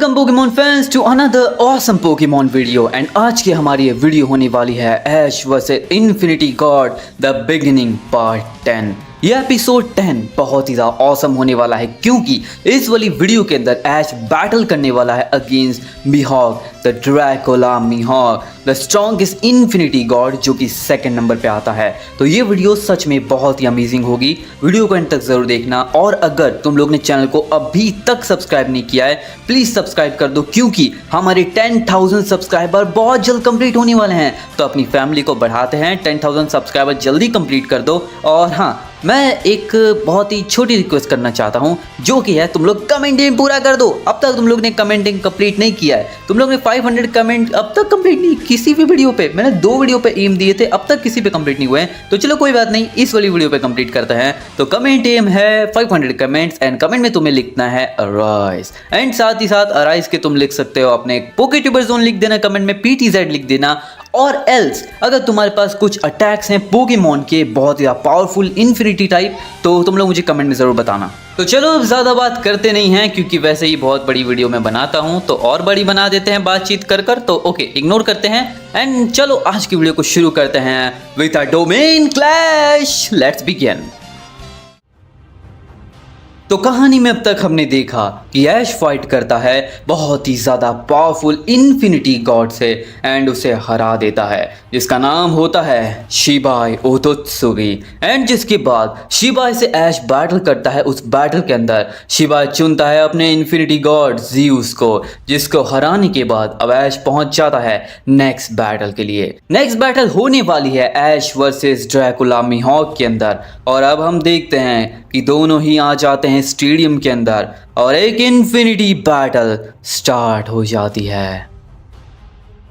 Welcome Pokemon fans to another awesome Pokemon video. And आज की हमारी ये वीडियो होने वाली है Ash versus Infinity God the beginning part 10। यह एपिसोड 10 बहुत ही ज़्यादा ऑसम होने वाला है क्योंकि इस वाली वीडियो के अंदर ऐश बैटल करने वाला है against Mihawk the Dracula Mihawk the strongest infinity god जो कि सेकंड नंबर पे आता है। तो ये वीडियो सच में बहुत ही अमेजिंग होगी, वीडियो को एंड तक ज़रूर देखना। और अगर तुम लोग ने चैनल को अभी तक सब्सक्राइब नहीं किया है प्लीज़ सब्सक्राइब कर दो क्योंकि हमारे 10,000 सब्सक्राइबर बहुत जल्द कंप्लीट होने वाले हैं। तो अपनी फैमिली को बढ़ाते हैं, 10,000 सब्सक्राइबर जल्दी कंप्लीट कर दो। और हाँ, मैं एक बहुत ही छोटी रिक्वेस्ट करना चाहता हूँ जो कि है तुम लोग कमेंटिंग पूरा कर दो। अब तक तुम लोग ने कमेंटिंग कंप्लीट नहीं किया है, तुम लोग ने 500 कमेंट अब तक कंप्लीट नहीं किसी भी वीडियो पे। मैंने 2 वीडियो पे एम दिए थे, अब तक किसी पे कंप्लीट नहीं हुए हैं। तो चलो कोई बात नहीं, इस वाली वीडियो पे कंप्लीट करते हैं। तो कमेंट एम है 500 कमेंट्स एंड कमेंट में तुम्हें लिखना है अराइज। एंड साथ ही साथ अराइज के तुम लिख सकते हो अपने पोकेट्यूबर जोन लिख देना, कमेंट में PTZ लिख देना। और एल्स अगर तुम्हारे पास कुछ अटैक्स हैं पोकेमॉन के बहुत ज़्यादा पावरफुल इन्फिनिटी टाइप तो तुम लोग मुझे कमेंट में ज़रूर बताना। तो चलो अब ज़्यादा बात करते नहीं हैं क्योंकि वैसे ही बहुत बड़ी वीडियो में बनाता हूं तो और बड़ी बना देते हैं बातचीत कर कर। तो ओके, इग्नोर करते हैं एंड चलो आज की वीडियो को शुरू करते हैं with a domain clash. Let's begin. तो कहानी में अब तक हमने देखा कि ऐश फाइट करता है बहुत ही ज़्यादा पावरफुल इन्फिनिटी गॉड से एंड उसे हरा देता है जिसका नाम होता है शिबाई ओतोत्सुगी। एंड जिसके बाद शिबाई से ऐश बैटल करता है। उस बैटल के अंदर शिबाई चुनता है अपने इन्फिनिटी गॉड ज़्यूस को, जिसको हराने के बाद अब ऐश पहुंच जाता है नेक्स्ट बैटल के लिए। नेक्स्ट बैटल होने वाली है ऐश वर्सेस ड्रैकुला मीहॉक के अंदर। और अब हम देखते हैं कि दोनों ही आ जाते हैं स्टेडियम के अंदर और एक इन्फिनिटी बैटल स्टार्ट हो जाती है।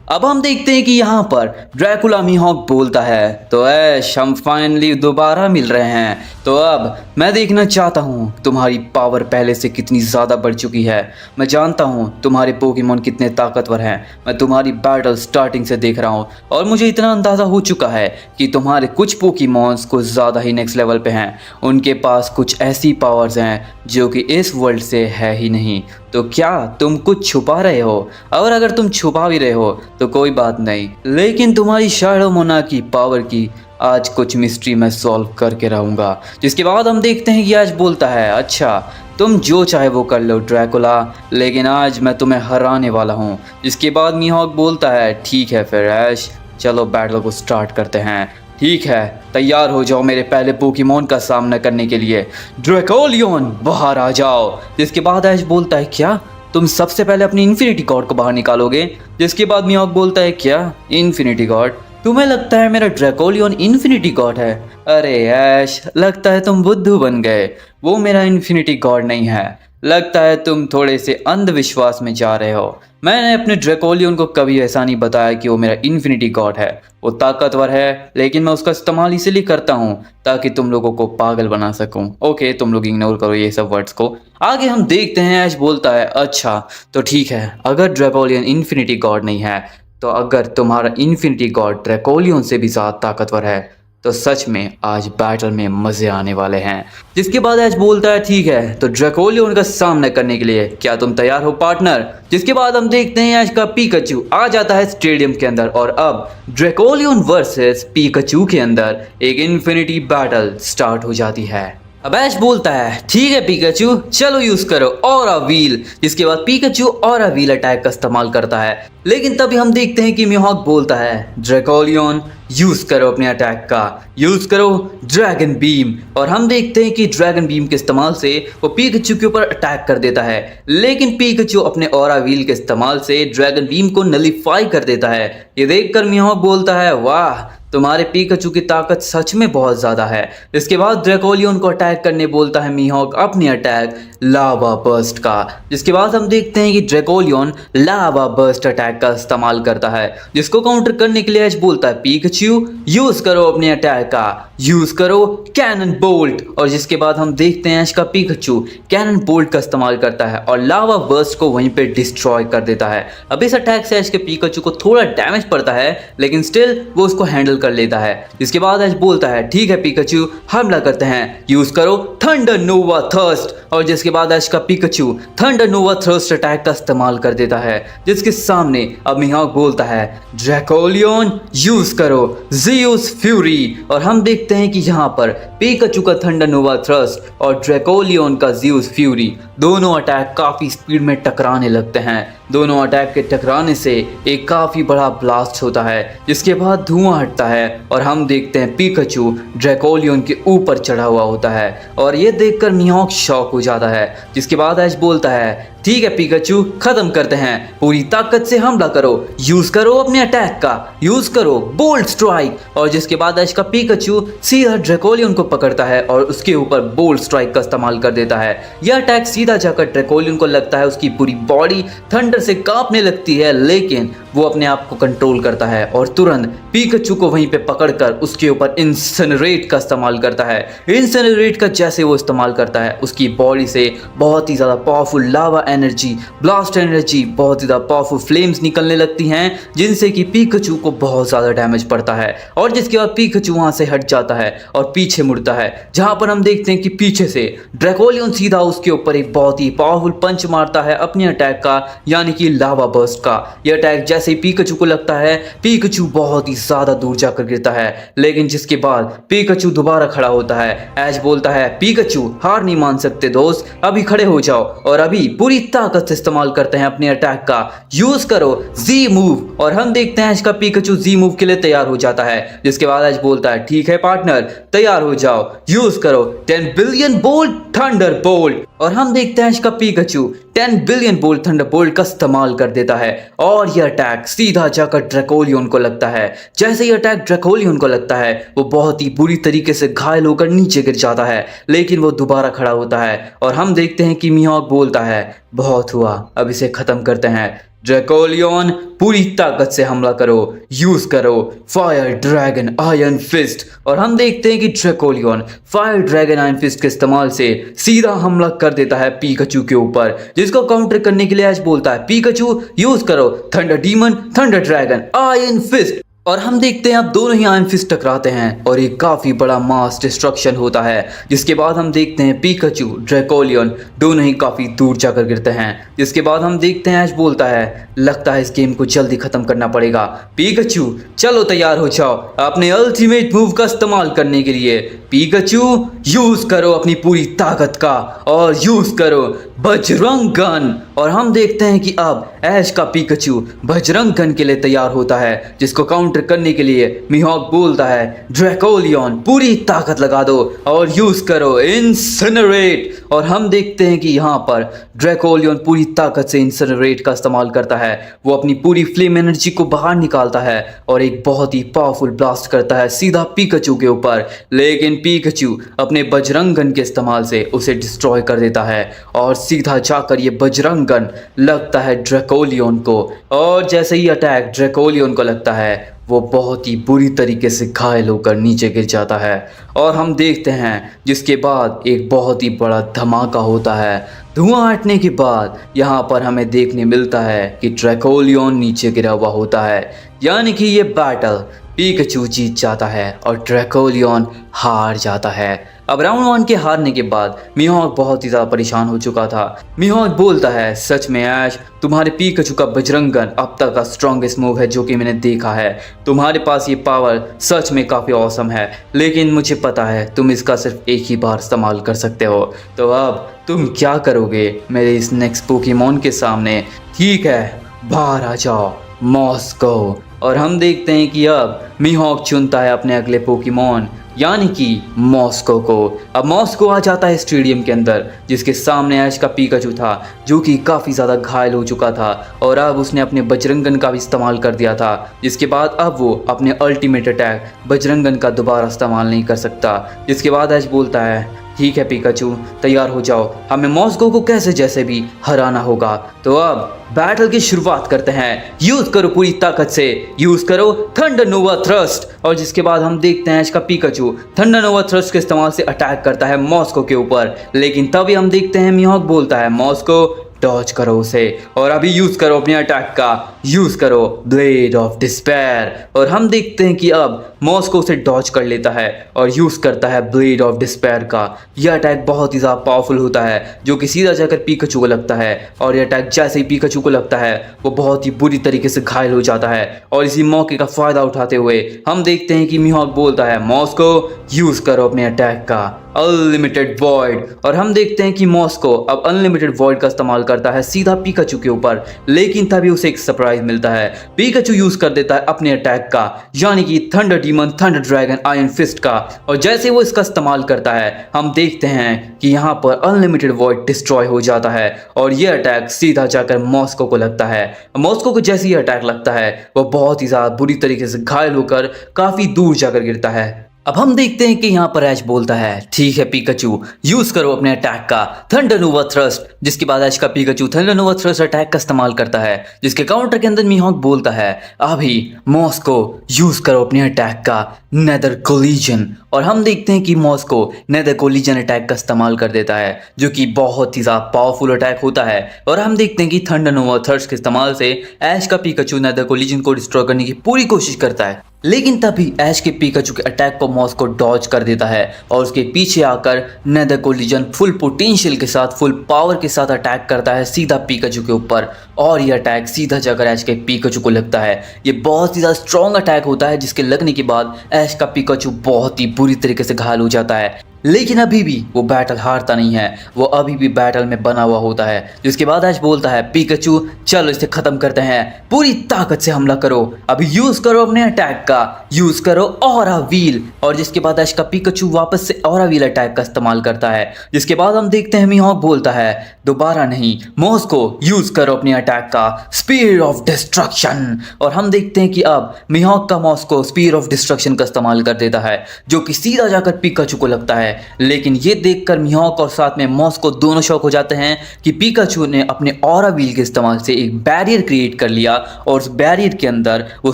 अब हम देखते हैं कि यहाँ पर ड्रैकुला मीहॉक बोलता है तो ऐश हम फाइनली दोबारा मिल रहे हैं। तो अब मैं देखना चाहता हूँ तुम्हारी पावर पहले से कितनी ज़्यादा बढ़ चुकी है। मैं जानता हूँ तुम्हारे पोकेमॉन कितने ताकतवर हैं। मैं तुम्हारी बैटल स्टार्टिंग से देख रहा हूँ और मुझे इतना अंदाज़ा हो चुका है कि तुम्हारे कुछ पोकेमॉन्स कुछ ज़्यादा ही नेक्स्ट लेवल पे हैं। उनके पास कुछ ऐसी पावर्स हैं जो कि इस वर्ल्ड से है ही नहीं। तो क्या तुम कुछ छुपा रहे हो? और अगर तुम छुपा भी रहे हो तो कोई बात नहीं, लेकिन तुम्हारी शैडो मोना की पावर की आज कुछ मिस्ट्री मैं सॉल्व करके रहूँगा। जिसके बाद हम देखते हैं कि आज बोलता है अच्छा तुम जो चाहे वो कर लो ड्रैकुला, लेकिन आज मैं तुम्हें हराने वाला हूँ। जिसके बाद मीहॉक बोलता है ठीक है फिर ऐश, चलो बैटल को स्टार्ट करते हैं। ठीक है, तैयार हो जाओ मेरे पहले पोकेमॉन का सामना करने के लिए। ड्रैकोलियन बाहर आ जाओ। जिसके बाद ऐश बोलता है क्या तुम सबसे पहले अपनी इन्फिनिटी गॉड को बाहर निकालोगे? जिसके बाद मीहॉक बोलता है क्या इन्फिनिटी गॉड? तुम्हें लगता है मेरा ड्रैकोलियन इन्फिनिटी गॉड है? अरे ऐश, लगता है तुम बुद्धू बन गए। वो मेरा इन्फिनिटी गॉड नहीं है। लगता है तुम थोड़े से अंधविश्वास में जा रहे हो। मैंने अपने ड्रैकोलियन को कभी ऐसा नहीं बताया कि वो मेरा इन्फिनिटी गॉड है। वो ताकतवर है लेकिन मैं उसका इस्तेमाल इसलिए करता हूँ ताकि तुम लोगों को पागल बना सकूँ। ओके, तुम लोग इग्नोर करो ये सब वर्ड्स को। आगे हम देखते हैं ऐश बोलता है अच्छा तो ठीक है, अगर ड्रैकोलियन इन्फिनिटी गॉड नहीं है तो अगर तुम्हारा इन्फिनिटी गॉड ड्रैकोलियन से भी ज़्यादा ताकतवर है तो सच में आज बैटल में मज़े आने वाले हैं। जिसके बाद ऐश बोलता है ठीक है, तो ड्रैकोलियन का सामना करने के लिए क्या तुम तैयार हो पार्टनर? जिसके बाद हम देखते हैं ऐश का पीकाचू आ जाता है स्टेडियम के अंदर और अब ड्रैकोलियन वर्सेस पीकाचू के अंदर एक इन्फिनिटी बैटल स्टार्ट हो जाती है। अब ऐश बोलता है ठीक है पीकाचू, चलो यूज करो ऑरा व्हील। जिसके बाद पीकाचू ऑरा व्हील अटैक का इस्तेमाल करता है, लेकिन तभी हम देखते हैं कि मीहॉक बोलता है ड्रैकोलियन यूज करो अपने अटैक का, यूज करो ड्रैगन बीम। और हम देखते हैं कि ड्रैगन बीम के इस्तेमाल से वो पीकाचू के ऊपर अटैक कर देता है, लेकिन पीकाचू अपने ऑरा व्हील के इस्तेमाल से ड्रैगन बीम को नलीफाई कर देता है। ये देखकर मीहॉक बोलता है वाह, तुम्हारे पीकाचू की ताकत सच में बहुत ज़्यादा है। इसके बाद ड्रैकोलियन को अटैक करने बोलता है मीहॉक अपने अटैक लावा बर्स्ट का। जिसके बाद हम देखते हैं कि ड्रैकोलियन लावा बर्स्ट अटैक का इस्तेमाल करता है, जिसको काउंटर करने के लिए ऐश बोलता है पीकाचू यूज करो अपने अटैक का, यूज करो कैनन बोल्ट। और जिसके बाद हम देखते हैं ऐश का पीकाचू कैनन बोल्ट का इस्तेमाल करता है और लावा बर्स्ट को वहीं पे डिस्ट्रॉय कर देता है। अब इस अटैक से ऐश के पीकाचू को थोड़ा डैमेज पड़ता है, लेकिन स्टिल वो उसको हैंडल कर लेता है। जिसके बाद ऐश बोलता है ठीक है पीकाचू, हमला करते हैं, यूज करो थंडर नोवा थर्स्ट। और जिसके जिसके बाद ऐश का पिकाचू थंडर नोवा थ्रस्ट अटैक का इस्तेमाल कर देता है, जिसके सामने अब मिहाक बोलता है ड्रैकोलियन यूज करो ज़ीउस फ्यूरी। और हम देखते हैं कि यहाँ पर पिकाचू का थंडर नोवा थ्रस्ट और ड्रैकोलियन का ज़ीउस फ्यूरी दोनों अटैक काफ़ी स्पीड में टकराने लगते हैं। दोनों अटैक के टकराने से एक काफ़ी बड़ा ब्लास्ट होता है, जिसके बाद धुआं हटता है और हम देखते हैं पिकाचू ड्रैकोलियन के ऊपर चढ़ा हुआ होता है। और ये देखकर मिहाक शॉक हो जाता है, जिसके बाद ऐश बोलता है ठीक है पिकाचू, खत्म करते हैं, पूरी ताकत से हमला करो, यूज करो अपने अटैक का, यूज करो बोल्ड स्ट्राइक। और जिसके बाद ऐश का पिकाचू सीधा ड्रैकोलियन को पकड़ता है और उसके ऊपर बोल्ड स्ट्राइक का इस्तेमाल कर देता है। यह अटैक सीधा जाकर ड्रैकोलियन को लगता है उसकी पूरी बॉडी थंडर से कांपने लगती है, लेकिन वो अपने आप को कंट्रोल करता है और तुरंत पिकाचू को वहीं पे पकड़कर उसके ऊपर इंसिनरेट का इस्तेमाल करता है। इंसिनरेट का जैसे वो इस्तेमाल करता है, उसकी बॉडी से बहुत ही ज़्यादा पावरफुल लावा एनर्जी, ब्लास्ट एनर्जी, बहुत ज़्यादा पावरफुल फ्लेम्स निकलने लगती हैं, जिनसे कि पिकाचू को बहुत ज़्यादा डैमेज पड़ता है। और जिसके बाद पिकाचू वहाँ से हट जाता है और पीछे मुड़ता है, जहाँ पर हम देखते हैं कि पीछे से ड्रैकोलियन सीधा उसके ऊपर एक बहुत ही पावरफुल पंच मारता है अपने अटैक का, यानी कि लावा बर्स्ट का। यह अटैक जैसे ही पिकाचू को लगता है, पिकाचू बहुत ही ज़्यादा दूर जाकर गिरता है, लेकिन जिसके बाद पिकाचू दोबारा खड़ा होता है। ऐश बोलता है पिकाचू हार नहीं मान सकते दोस्त, अभी खड़े हो जाओ और अभी पूरी ताकत से इस्तेमाल करते हैं अपने अटैक का, यूज करो जी मूव। और हम देखते हैं ऐश का पिकाचू जी मूव के लिए तैयार हो जाता है, जिसके बाद ऐश बोलता है ठीक है पार्टनर, तैयार हो जाओ, यूज करो 10 बिलियन बोल्ट थंडर बोल्ट। और हम देखते हैं ऐश का Pikachu 10 billion bolt thunder bolt का इस्तेमाल कर देता है और यह अटैक सीधा जाकर ड्रैकोलियन को लगता है। जैसे ही अटैक ड्रैकोलियन को लगता है, वो बहुत ही बुरी तरीके से घायल होकर नीचे गिर जाता है, लेकिन वो दोबारा खड़ा होता है और हम देखते हैं कि मिहाक बोलता है बहुत हुआ, अब इसे खत्म करते हैं। ड्रैकोलियन पूरी ताकत से हमला करो, यूज करो फायर ड्रैगन आयरन फिस्ट। और हम देखते हैं कि draconian fire dragon iron fist के इस्तेमाल से सीधा हमला कर देता है पिकाचू के ऊपर, जिसको काउंटर करने के लिए ऐश बोलता है पिकाचू यूज करो thunder demon thunder dragon iron fist. और हम देखते हैं अब दोनों ही आयरन फिस्ट टकराते हैं और एक काफ़ी बड़ा मास डिस्ट्रक्शन होता है, जिसके बाद हम देखते हैं पिकाचू ड्रैकोलियन दोनों ही काफ़ी दूर जाकर गिरते हैं। जिसके बाद हम देखते हैं ऐश बोलता है लगता है इस गेम को जल्दी ख़त्म करना पड़ेगा, पिकाचू चलो तैयार हो जाओ अपने अल्टीमेट मूव का इस्तेमाल करने के लिए। पिकाचू यूज करो अपनी पूरी ताकत का और यूज करो बजरंग गन। और हम देखते हैं कि अब ऐश का पिकाचू बजरंग गन के लिए तैयार होता है, जिसको काउंटर करने के लिए मिहाक बोलता है ड्रैकोलियन पूरी ताकत लगा दो और यूज करो इंसिनरेट। और हम देखते हैं कि यहाँ पर ड्रैकोलियन पूरी ताकत से इंसिनरेट का इस्तेमाल करता है, वो अपनी पूरी फ्लेम एनर्जी को बाहर निकालता है और एक बहुत ही पावरफुल ब्लास्ट करता है सीधा पिकाचू के ऊपर, लेकिन पिकाचू अपने बजरंग गन के इस्तेमाल से उसे डिस्ट्रॉय कर देता है और सीधा जाकर ये बजरंग गन लगता है ड्रैकोलियन को। और जैसे ही अटैक ड्रैकोलियन को लगता है, वो बहुत ही बुरी तरीके से घायल होकर नीचे गिर जाता है। और हम देखते हैं जिसके बाद एक बहुत ही बड़ा धमाका होता है। धुआं हटने के बाद यहाँ पर हमें देखने मिलता है कि ड्रैकोलियन नीचे गिरा हुआ होता है, यानी कि ये बैटल पिकाचू जीत जाता है और ड्रैकोलियन हार जाता है। अब राउंड 1 के हारने के बाद मिहाक बहुत ही ज़्यादा परेशान हो चुका था। मिहाक बोलता है सच में ऐश, तुम्हारे पिकाचू का बजरंग गन अब तक का स्ट्रॉन्गेस्ट मूव है जो कि मैंने देखा है, तुम्हारे पास ये पावर सच में काफ़ी ऑसम है, लेकिन मुझे पता है तुम इसका सिर्फ एक ही बार इस्तेमाल कर सकते हो, तो अब तुम क्या करोगे मेरे इस नेक्स्ट पोकेमॉन के सामने? ठीक है बाहर आ जाओ मॉस्को। और हम देखते हैं कि अब मिहाक चुनता है अपने अगले पोकेमॉन, यानी कि मॉस्को को। अब मॉस्को आ जाता है स्टेडियम के अंदर, जिसके सामने ऐश का पिकाचू था जो कि काफ़ी ज़्यादा घायल हो चुका था और अब उसने अपने बजरंगन का भी इस्तेमाल कर दिया था, जिसके बाद अब वो अपने अल्टीमेट अटैक बजरंगन का दोबारा इस्तेमाल नहीं कर सकता। जिसके बाद ऐश बोलता है ठीक है पिकाचू तैयार हो जाओ, हमें मॉस्को को कैसे जैसे भी हराना होगा। तो अब बैटल की शुरुआत करते हैं, यूज करो पूरी ताकत से, यूज करो थंडर नोवा थ्रस्ट। और जिसके बाद हम देखते हैं इसका पिकाचू थंडर नोवा थ्रस्ट के इस्तेमाल से अटैक करता है मॉस्को के ऊपर, लेकिन तभी हम देखते हैं मिहाक बोलता है मॉस्को डॉज करो उसे और अभी यूज करो अपने अटैक का, यूज करो ब्लेड ऑफ डिस्पेयर। और हम देखते हैं कि अब मॉस्को उसे डॉज कर लेता है और यूज़ करता है ब्लेड ऑफ डिस्पेयर का। यह अटैक बहुत ही ज़्यादा पावरफुल होता है जो कि सीधा जाकर पीकाचू को लगता है, और यह अटैक जैसे ही पीकाचू को लगता है वो बहुत ही बुरी तरीके से घायल हो जाता है। और इसी मौके का फ़ायदा उठाते हुए हम देखते हैं कि मिहोक बोलता है, मॉस्को यूज़ करो अपने अटैक का अनलिमिटेड वॉइड। और हम देखते हैं कि मॉस्को अब अनलिमिटेड वॉइड का इस्तेमाल करता है सीधा पीकाचू के ऊपर, लेकिन तभी उसे एक सरप्राइज मिलता है। पीकाचू यूज कर देता है अपने अटैक का, यानी कि thunder demon thunder dragon iron fist का, और जैसे वो इसका इस्तेमाल करता है हम देखते हैं कि यहाँ पर अनलिमिटेड वॉइड डिस्ट्रॉय हो जाता है और ये अटैक सीधा जाकर मॉस्को को लगता है। मॉस्को को जैसे ही अटैक लगता है वो बहुत ही ज्यादा बुरी तरीके से घायल होकर काफी दूर जाकर गिरता है। अब हम देखते हैं कि यहाँ पर ऐश बोलता है, ठीक है पीकाचू यूज करो अपने अटैक का थंडर नोवा थ्रस्ट, जिसके बाद ऐश का पीकाचू थंडर नोवा थ्रस्ट अटैक का इस्तेमाल करता है, जिसके काउंटर के अंदर मिहोक बोलता है, अभी मॉस्को यूज करो अपने अटैक का नेदर कोलिजन। और हम देखते हैं कि मॉस्को नेदर कोलिजन अटैक का इस्तेमाल कर देता है जो कि बहुत ही ज्यादा पावरफुल अटैक होता है, और हम देखते हैं कि थंडर नोवा थ्रस्ट के इस्तेमाल से ऐश का पीकाचू नेदर कोलिजन को डिस्ट्रॉय करने की पूरी कोशिश करता है, लेकिन तभी ऐश के पीकाचू के अटैक को मॉस्को डॉज कर देता है और उसके पीछे आकर नेदर कोलिजन फुल पोटेंशियल के साथ फुल पावर के साथ अटैक करता है सीधा पीकाचू के ऊपर, और ये अटैक सीधा जाकर ऐश के पीकाचू को लगता है। ये बहुत ही ज़्यादा स्ट्रॉन्ग अटैक होता है जिसके लगने के बाद ऐश का पीकाचू बहुत ही बुरी तरीके से घायल हो जाता है, लेकिन अभी भी वो बैटल हारता नहीं है, वो अभी भी बैटल में बना हुआ होता है। जिसके बाद ऐश बोलता है, पीकाचू चलो इसे खत्म करते हैं, पूरी ताकत से हमला करो, अभी यूज करो अपने अटैक का, यूज करो ऑरा व्हील। और जिसके बाद ऐश का पीकाचू वापस से ऑरा व्हील अटैक का इस्तेमाल करता है। जिसके बाद हम देखते हैं मिहोक बोलता है, दोबारा नहीं मॉस्को यूज करो अपने अटैक का स्पीयर ऑफ डिस्ट्रक्शन। और हम देखते हैं कि अब मिहोक का मॉस्को स्पीयर ऑफ डिस्ट्रक्शन का इस्तेमाल कर देता है जो कि सीधा जाकर पीकाचू को लगता है, लेकिन ये देखकर मिहोक और साथ में मॉस्को दोनों शॉक हो जाते हैं कि पीकाचू ने अपने ऑरा व्हील के इस्तेमाल से एक बैरियर क्रिएट कर लिया और उस बैरियर के अंदर वो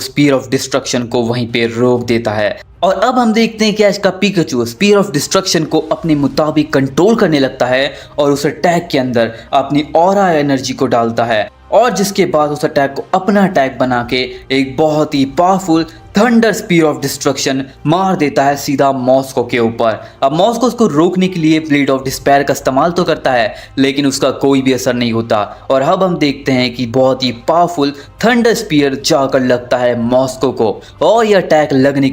स्पीयर ऑफ डिस्ट्रक्शन को वहीं पे रोक देता है। और अब हम देखते हैं कि ऐश का पीकाचू स्पीयर ऑफ डिस्ट्रक्शन को अपने मुताबिक कंट्रोल करने लगता है और उस अटैक के अंदर अपनी ऑरा एनर्जी को डालता है, और जिसके बाद उस अटैक को अपना अटैक बना के एक बहुत ही powerful thunder spear of destruction मार देता है सीधा मॉस्को के ऊपर। अब मॉस्को उसको रोकने के लिए ब्लेड ऑफ डिस्पेयर का इस्तेमाल तो करता है, लेकिन उसका कोई भी असर नहीं होता, और अब हम देखते हैं कि बहुत ही पावरफुल थंडर स्पीयर जाकर लगता है मॉस्को को, और यह अटैक लगने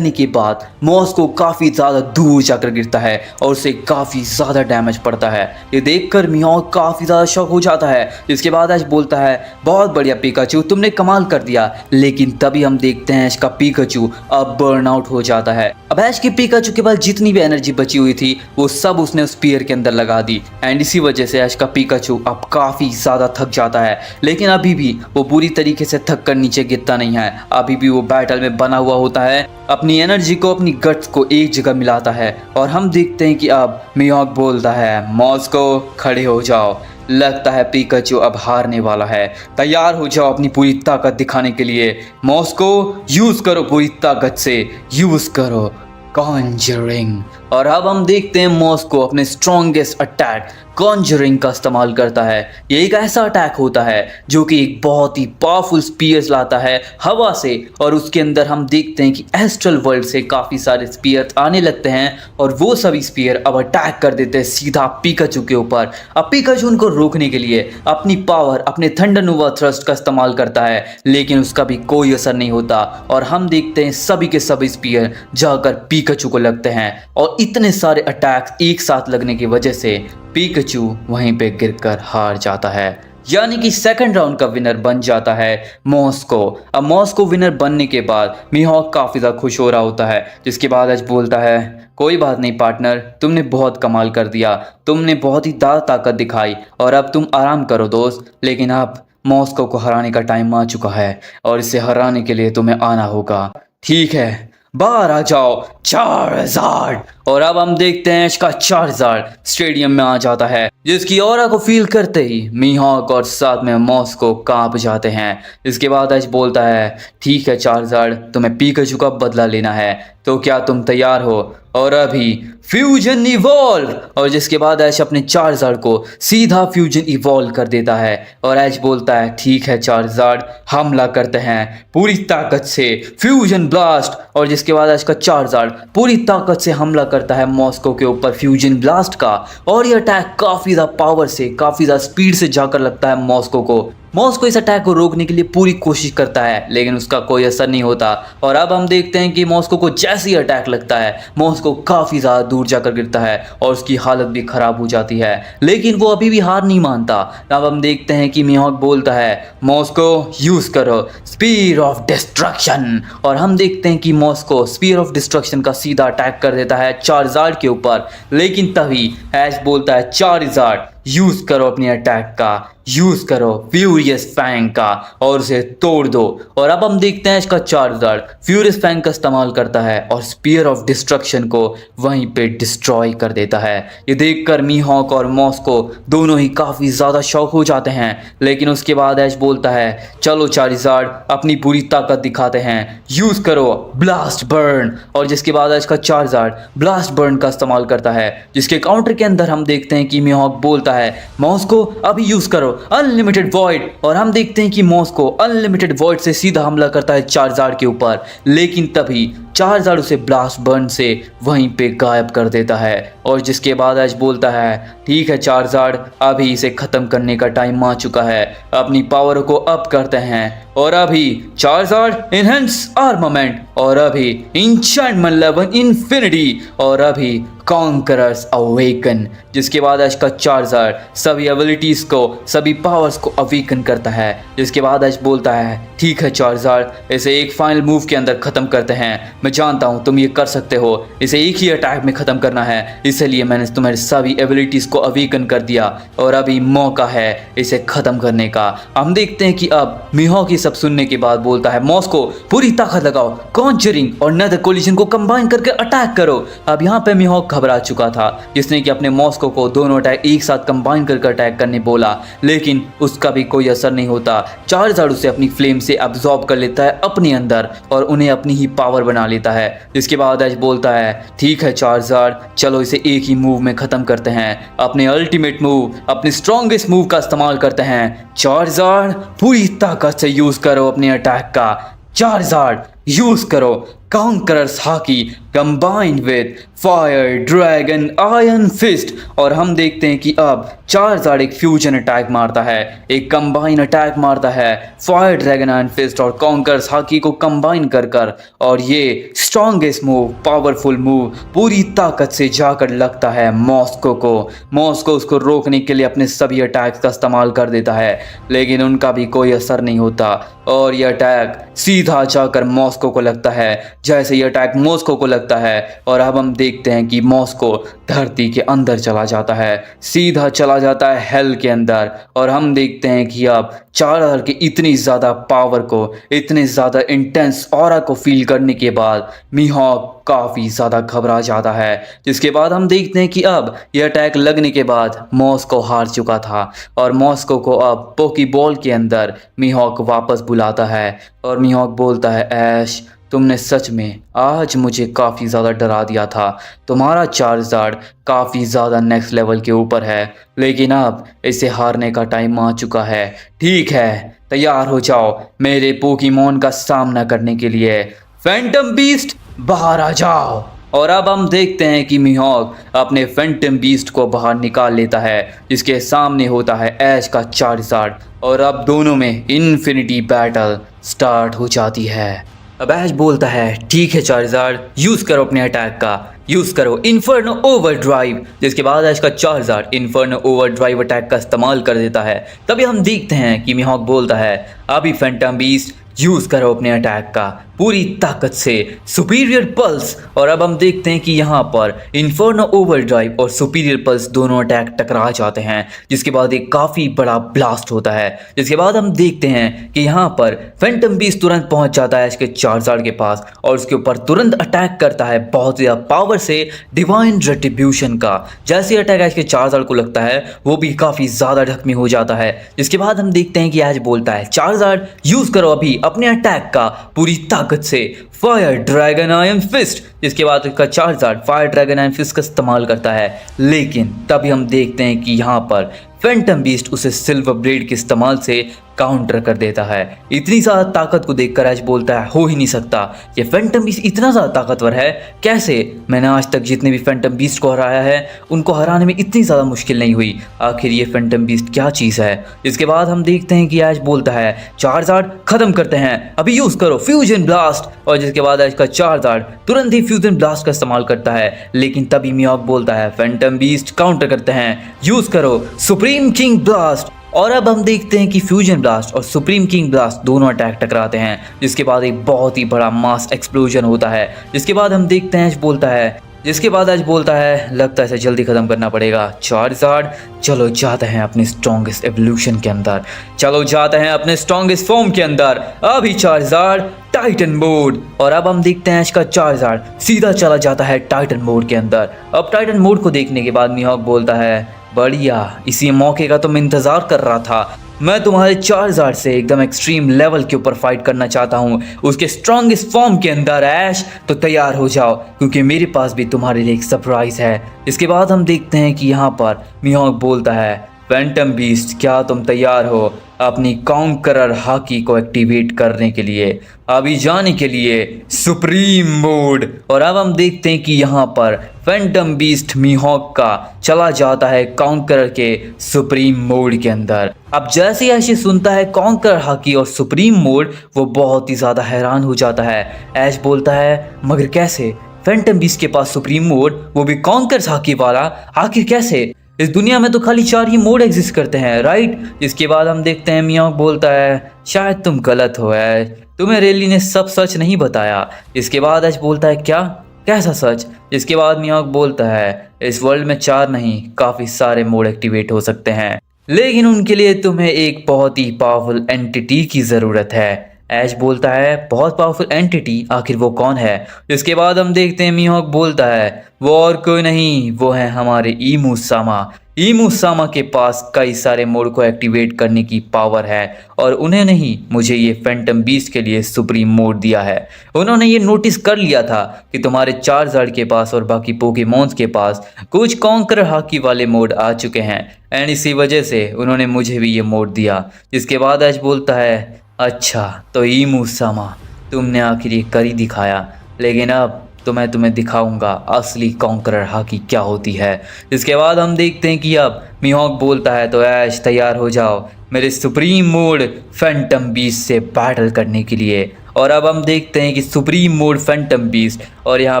के बाद मॉस्को काफ़ी ज़्यादा दूर जाकर गिरता है और उसे काफ़ी ज़्यादा डैमेज पड़ता है। ये देखकर मिहोक काफ़ी ज़्यादा शॉक हो जाता है। जिसके बाद ऐश बोलता है, बहुत बढ़िया पीकाचू तुमने कमाल कर दिया, लेकिन तभी हम देखते हैं ऐश का पीकाचू अब बर्न आउट हो जाता है। अब ऐश के पीकाचू के पास जितनी भी एनर्जी बची हुई थी वो सब उसने उस स्पीयर के अंदर लगा दी, एंड इसी वजह से ऐश का पीकाचू अब काफ़ी ज़्यादा थक जाता है, लेकिन अभी भी वो पूरी तरीके से थक कर नीचे गिरता नहीं है। अभी भी वो बैटल में बना हुआ होता है, अपनी एनर्जी को अपनी गट्स को एक जगह मिलाता है, और हम देखते हैं कि अब मिहोक बोलता है, मॉस्को खड़े हो जाओ, लगता है पीकाचू अब हारने वाला है, तैयार हो जाओ अपनी पूरी ताकत दिखाने के लिए, मॉस्को यूज करो पूरी ताकत से, यूज करो कॉन्जरिंग। और अब हम देखते हैं मॉस्को अपने स्ट्रॉन्गेस्ट अटैक कॉन्जरिंग का इस्तेमाल करता है। ये एक ऐसा अटैक होता है जो कि एक बहुत ही पावरफुल स्पीयर्स लाता है हवा से, और उसके अंदर हम देखते हैं कि एस्ट्रल वर्ल्ड से काफ़ी सारे स्पीयर्स आने लगते हैं, और वो सभी स्पीयर अब अटैक कर देते हैं सीधा पीकाचू के ऊपर। अब पीकाचू उनको रोकने के लिए अपनी पावर अपने थंडर नोवा थ्रस्ट का इस्तेमाल करता है, लेकिन उसका भी कोई असर नहीं होता, और हम देखते हैं सभी के सभी स्पीयर जाकर पीकाचू को लगते हैं, और इतने सारे अटैक्स एक साथ लगने की वजह से पीकाचू वहीं पे गिरकर हार जाता है, यानी कि सेकंड राउंड का विनर बन जाता है मॉस्को। अब मॉस्को विनर बनने के बाद मिहोक काफ़ी ज़्यादा खुश हो रहा होता है। जिसके बाद ऐश बोलता है, कोई बात नहीं पार्टनर, तुमने बहुत कमाल कर दिया, तुमने बहुत ही ज़्यादा ताकत दिखाई, और अब तुम आराम करो दोस्त, लेकिन अब मॉस्को को हराने का टाइम आ चुका है और इसे हराने के लिए तुम्हें आना होगा। ठीक है, बाहर आ जाओ, चार्जार्ड। और अब हम देखते हैं इसका चार्जार्ड स्टेडियम में आ जाता है, जिसकी ऑरा को फील करते ही मीहॉक और साथ में मॉस्को कांप जाते हैं। इसके बाद ऐश बोलता है, ठीक है चार्जार्ड, तुम्हें पीकाचू का बदला लेना है, तो क्या तुम तैयार हो? और अभी फ्यूजन इवॉल्व। और जिसके बाद ऐश अपने चार्जार्ड को सीधा फ्यूजन इवॉल्व कर देता है और ऐश बोलता है, ठीक है चार्जार्ड, हमला करते हैं पूरी ताकत से, फ्यूजन ब्लास्ट। और जिसके बाद ऐश का चार्जार्ड पूरी ताकत से हमला करता है मॉस्को के ऊपर फ्यूजन ब्लास्ट का। और ये अटैक काफ़ी ज़्यादा पावर से, काफ़ी ज़्यादा स्पीड से जाकर लगता है मॉस्को को। मॉस्को इस अटैक को रोकने के लिए पूरी कोशिश करता है, लेकिन उसका कोई असर नहीं होता। और अब हम देखते हैं कि मॉस्को को जैसे ही अटैक लगता है, मॉस्को काफ़ी ज़्यादा दूर जाकर गिरता है और उसकी हालत भी ख़राब हो जाती है, लेकिन वो अभी भी हार नहीं मानता। अब हम देखते हैं कि मीहॉक बोलता है, मॉस्को यूज़ करो स्पीयर ऑफ डिस्ट्रक्शन। और हम देखते हैं कि मॉस्को स्पीयर ऑफ डिस्ट्रक्शन का सीधा अटैक कर देता है चार्जार्ड के ऊपर, लेकिन तभी ऐश बोलता है, चार्जार्ड यूज़ करो अपने अटैक का, यूज़ करो फ्यूरियस फैंग का और उसे तोड़ दो। और अब हम देखते हैं इसका चार्जार्ड फ्यूरियस फैंग का इस्तेमाल करता है और स्पीयर ऑफ डिस्ट्रक्शन को वहीं पे डिस्ट्रॉय कर देता है। ये देखकर मीहॉक और मॉस्को दोनों ही काफ़ी ज़्यादा शॉक हो जाते हैं, लेकिन उसके बाद ऐश बोलता है, चलो चार्जार्ड अपनी पूरी ताकत दिखाते हैं, यूज़ करो ब्लास्ट बर्न। और जिसके बाद ऐश का चार्जार्ड ब्लास्ट बर्न का इस्तेमाल करता है, जिसके काउंटर के अंदर हम देखते हैं कि मीहॉक बोलता है, मॉस्को अभी यूज करो अनलिमिटेड वॉइड। और हम देखते हैं कि मॉस्को अनलिमिटेड वॉइड से सीधा हमला करता है चार्जार्ड के ऊपर, लेकिन तभी चार्जार्ड उसे ब्लास्ट बर्न से वहीं पे गायब कर देता है। और जिसके बाद ऐश बोलता है, ठीक है चार्जार्ड, अभी इसे ख़त्म करने का टाइम आ चुका है, अपनी पावर को अप करते हैं। और अभी चार्जार्ड इनहेंस आर्मामेंट, और अभी इंचेंटमेंट लेवल इन्फिनिटी, और अभी कॉन्करर्स अवेकन। जिसके बाद ऐश का चार्जार्ड सभी एबिलिटीज़ को, सभी पावर्स को अवेकन करता है। जिसके बाद ऐश बोलता है, ठीक है चार्जार्ड, इसे एक फाइनल मूव के अंदर ख़त्म करते हैं, मैं जानता हूँ तुम ये कर सकते हो, इसे एक ही अटैक में ख़त्म करना है, इसलिए मैंने तुम्हारी सभी एबिलिटीज़ को अवेकन कर दिया और अभी मौका है इसे ख़त्म करने का। हम देखते हैं कि अब मीहॉक की सब सुनने के बाद बोलता है, मॉस्को पूरी ताकत लगाओ, कॉन्जरिंग और नेदर कोलिजन को कंबाइन करके अटैक करो। अब यहाँ पे मीहॉक घबरा चुका था, जिसने कि अपने मॉस्को को दोनों अटैक एक साथ कंबाइन करके अटैक करने बोला, लेकिन उसका भी कोई असर नहीं होता। चार्जार्ड उसे अपनी फ्लेम से अब्सॉर्ब कर लेता है अपने अंदर और उन्हें अपनी ही पावर बना लेता है। जिसके बाद ऐश बोलता है, ठीक है चार्जार्ड, चलो इसे एक ही मूव में ख़त्म करते हैं, अपने अल्टीमेट मूव, अपने स्ट्रॉन्गेस्ट मूव का इस्तेमाल करते हैं। चार्जार्ड पूरी ताकत से यूज़ करो अपने अटैक का, चार्जार्ड यूज़ करो conqueror's haki combined with fire dragon iron fist. और हम देखते हैं कि अब चार्जार्ड एक फ्यूजन अटैक मारता है, एक कंबाइन अटैक मारता है फायर ड्रैगन आयरन फिस्ट और कॉन्करर्स हाकी को कंबाइन कर और ये स्ट्रॉन्गेस्ट मूव, पावरफुल मूव पूरी ताकत से जाकर लगता है मॉस्को को। मॉस्को उसको रोकने के लिए अपने सभी अटैक्स का इस्तेमाल कर देता है, लेकिन उनका भी कोई असर नहीं होता और ये अटैक सीधा जाकर मॉस्को को लगता है। जैसे ये अटैक मॉस्को को लगता है और अब हम देखते हैं कि मॉस्को धरती के अंदर चला जाता है, सीधा चला जाता है हेल के अंदर। और हम देखते हैं कि अब चार्जार्ड की इतनी ज़्यादा पावर को, इतने ज़्यादा इंटेंस ऑरा को फील करने के बाद मीहॉक काफ़ी ज़्यादा घबरा जाता है। जिसके बाद हम देखते हैं कि अब यह अटैक लगने के बाद मॉस्को हार चुका था और मॉस्को को अब पोकीबॉल के अंदर मीहॉक वापस बुलाता है और मीहॉक बोलता है, ऐश तुमने सच में आज मुझे काफ़ी ज़्यादा डरा दिया था, तुम्हारा चार्जार्ड काफ़ी ज़्यादा नेक्स्ट लेवल के ऊपर है, लेकिन अब इसे हारने का टाइम आ चुका है। ठीक है, तैयार हो जाओ मेरे पोकेमॉन का सामना करने के लिए, फैंटम बीस्ट बाहर आ जाओ। और अब हम देखते हैं कि मीहॉक अपने फैंटम बीस्ट को बाहर निकाल लेता है, जिसके सामने होता है ऐश का चार्जार्ड और अब दोनों में इन्फिनिटी बैटल स्टार्ट हो जाती है। अब ऐश बोलता है, ठीक है चार्जार्ड, यूज़ करो अपने अटैक का, यूज़ करो इन्फर्नो ओवरड्राइव। जिसके बाद ऐश का चार्जार्ड इन्फर्नो ओवरड्राइव अटैक का इस्तेमाल कर देता है। तभी हम देखते हैं कि मीहॉक बोलता है, अभी फैंटम बीस्ट यूज़ करो अपने अटैक का, पूरी ताकत से सुपीरियर पल्स। और अब हम देखते हैं कि यहाँ पर इन्फर्नो ओवरड्राइव और सुपीरियर पल्स दोनों अटैक टकरा जाते हैं, जिसके बाद एक काफ़ी बड़ा ब्लास्ट होता है। जिसके बाद हम देखते हैं कि यहाँ पर फैंटम बीस्ट तुरंत पहुंच जाता है इसके चार्जर के पास और उसके ऊपर तुरंत अटैक करता है बहुत ज़्यादा पावर से डिवाइन रेट्रिब्यूशन का। जैसे अटैक ऐश के चार्जर को लगता है वो भी काफ़ी ज़्यादा जख्मी हो जाता है। जिसके बाद हम देखते हैं कि ऐश बोलता है चार्जर यूज़ करो अभी अपने अटैक का पूरी ताकत से फायर ड्रैगन आयरन फिस्ट। जिसके बाद उसका Charizard fire dragon iron fist का इस्तेमाल करता है, लेकिन तभी हम देखते हैं कि यहाँ पर फैंटम बीस्ट उसे सिल्वर ब्लेड के इस्तेमाल से काउंटर कर देता है। इतनी ज़्यादा ताकत को देखकर ऐश बोलता है हो ही नहीं सकता, ये फैंटम बीस्ट इतना ज़्यादा ताकतवर है कैसे? मैंने आज तक जितने भी फैंटम बीस्ट को हराया है उनको हराने में इतनी ज़्यादा मुश्किल नहीं हुई, आखिर ये फैंटम बीस्ट क्या चीज़ है? इसके बाद हम देखते हैं कि ऐश बोलता है चार्जर खत्म करते हैं अभी, यूज़ करो फ्यूजन ब्लास्ट। और जिसके बाद ऐश का चार्जर तुरंत ही फ्यूजन ब्लास्ट का इस्तेमाल करता है, लेकिन तभी मियाक बोलता है फैंटम बीस्ट काउंटर करते हैं यूज़ करो सुप्रीम किंग ब्लास्ट। और अब हम देखते हैं कि फ्यूजन ब्लास्ट और सुप्रीम किंग ब्लास्ट दोनों अटैक टकराते हैं, जिसके बाद एक बहुत ही बड़ा मास एक्सप्लोजन होता है। जिसके बाद हम देखते हैं ऐश बोलता है लगता है इसे जल्दी खत्म करना पड़ेगा। चार्जर चलो जाते हैं अपने स्ट्रॉन्गेस्ट एवोल्यूशन के अंदर, चलो जाते हैं अपने स्ट्रॉन्गेस्ट फॉर्म के अंदर अभी चार्जर टाइटन मोड। और अब हम देखते हैं इसका चार्जर सीधा चला जाता है टाइटन मोड के अंदर। अब टाइटन मोड को देखने के बाद मिहाक बोलता है बढ़िया, इसी मौके का तो मैं इंतज़ार कर रहा था, मैं तुम्हारे चार्जर से एकदम एक्सट्रीम लेवल के ऊपर फाइट करना चाहता हूँ उसके स्ट्रॉन्गेस्ट फॉर्म के अंदर। ऐश तो तैयार हो जाओ क्योंकि मेरे पास भी तुम्हारे लिए एक सरप्राइज है। इसके बाद हम देखते हैं कि यहाँ पर मिहाक बोलता है फैंटम बीस्ट क्या तुम तैयार हो अपनी कॉन्करर हाकी को एक्टिवेट करने के लिए, अभी जाने के लिए सुप्रीम मोड। और अब हम देखते हैं कि यहाँ पर फैंटम बीस्ट मिहाक का चला जाता है कॉन्करर के सुप्रीम मोड के अंदर। अब जैसे ही ऐश सुनता है कॉन्करर हाकी और सुप्रीम मोड वो बहुत ही ज़्यादा हैरान हो जाता है। ऐश बोलता है मगर कैसे? फैंटम बीस्ट के पास सुप्रीम मोड वो भी कॉन्करर हाकी वाला, आखिर कैसे? इस दुनिया में तो खाली 4 ही मोड एग्जिस्ट करते हैं राइट। इसके बाद हम देखते हैं मियाक बोलता है शायद तुम गलत हो ऐश, तुम्हें रेली ने सब सच नहीं बताया। इसके बाद ऐश बोलता है क्या, कैसा सच? इसके बाद मियाक बोलता है इस वर्ल्ड में 4 नहीं काफ़ी सारे मोड एक्टिवेट हो सकते हैं, लेकिन उनके लिए तुम्हें एक बहुत ही पावरफुल एंटिटी की ज़रूरत है। ऐश बोलता है बहुत पावरफुल एंटिटी, आखिर वो कौन है? इसके बाद हम देखते हैं मिहाक बोलता है वो और कोई नहीं, वो है हमारे ईमू सामा के पास कई सारे मोड को एक्टिवेट करने की पावर है और उन्हें नहीं मुझे ये फैंटम बीस्ट के लिए सुप्रीम मोड दिया है। उन्होंने ये नोटिस कर लिया था कि तुम्हारे चार्जर के पास और बाकी पोकेमॉन्स के पास कुछ कॉन्करर हाकी वाले मोड आ चुके हैं एंड इसी वजह से उन्होंने मुझे भी ये मोड दिया। जिसके बाद ऐश बोलता है अच्छा तो ईमू सामा तुमने आखिर ये कर ही दिखाया, लेकिन अब तो मैं तुम्हें दिखाऊंगा असली कॉन्करर हाकी क्या होती है। इसके बाद हम देखते हैं कि अब मिहाक बोलता है तो ऐश तैयार हो जाओ मेरे सुप्रीम मोड फैंटम बीस्ट से बैटल करने के लिए। और अब हम देखते हैं कि सुप्रीम मोड फैंटम बीस्ट और यहाँ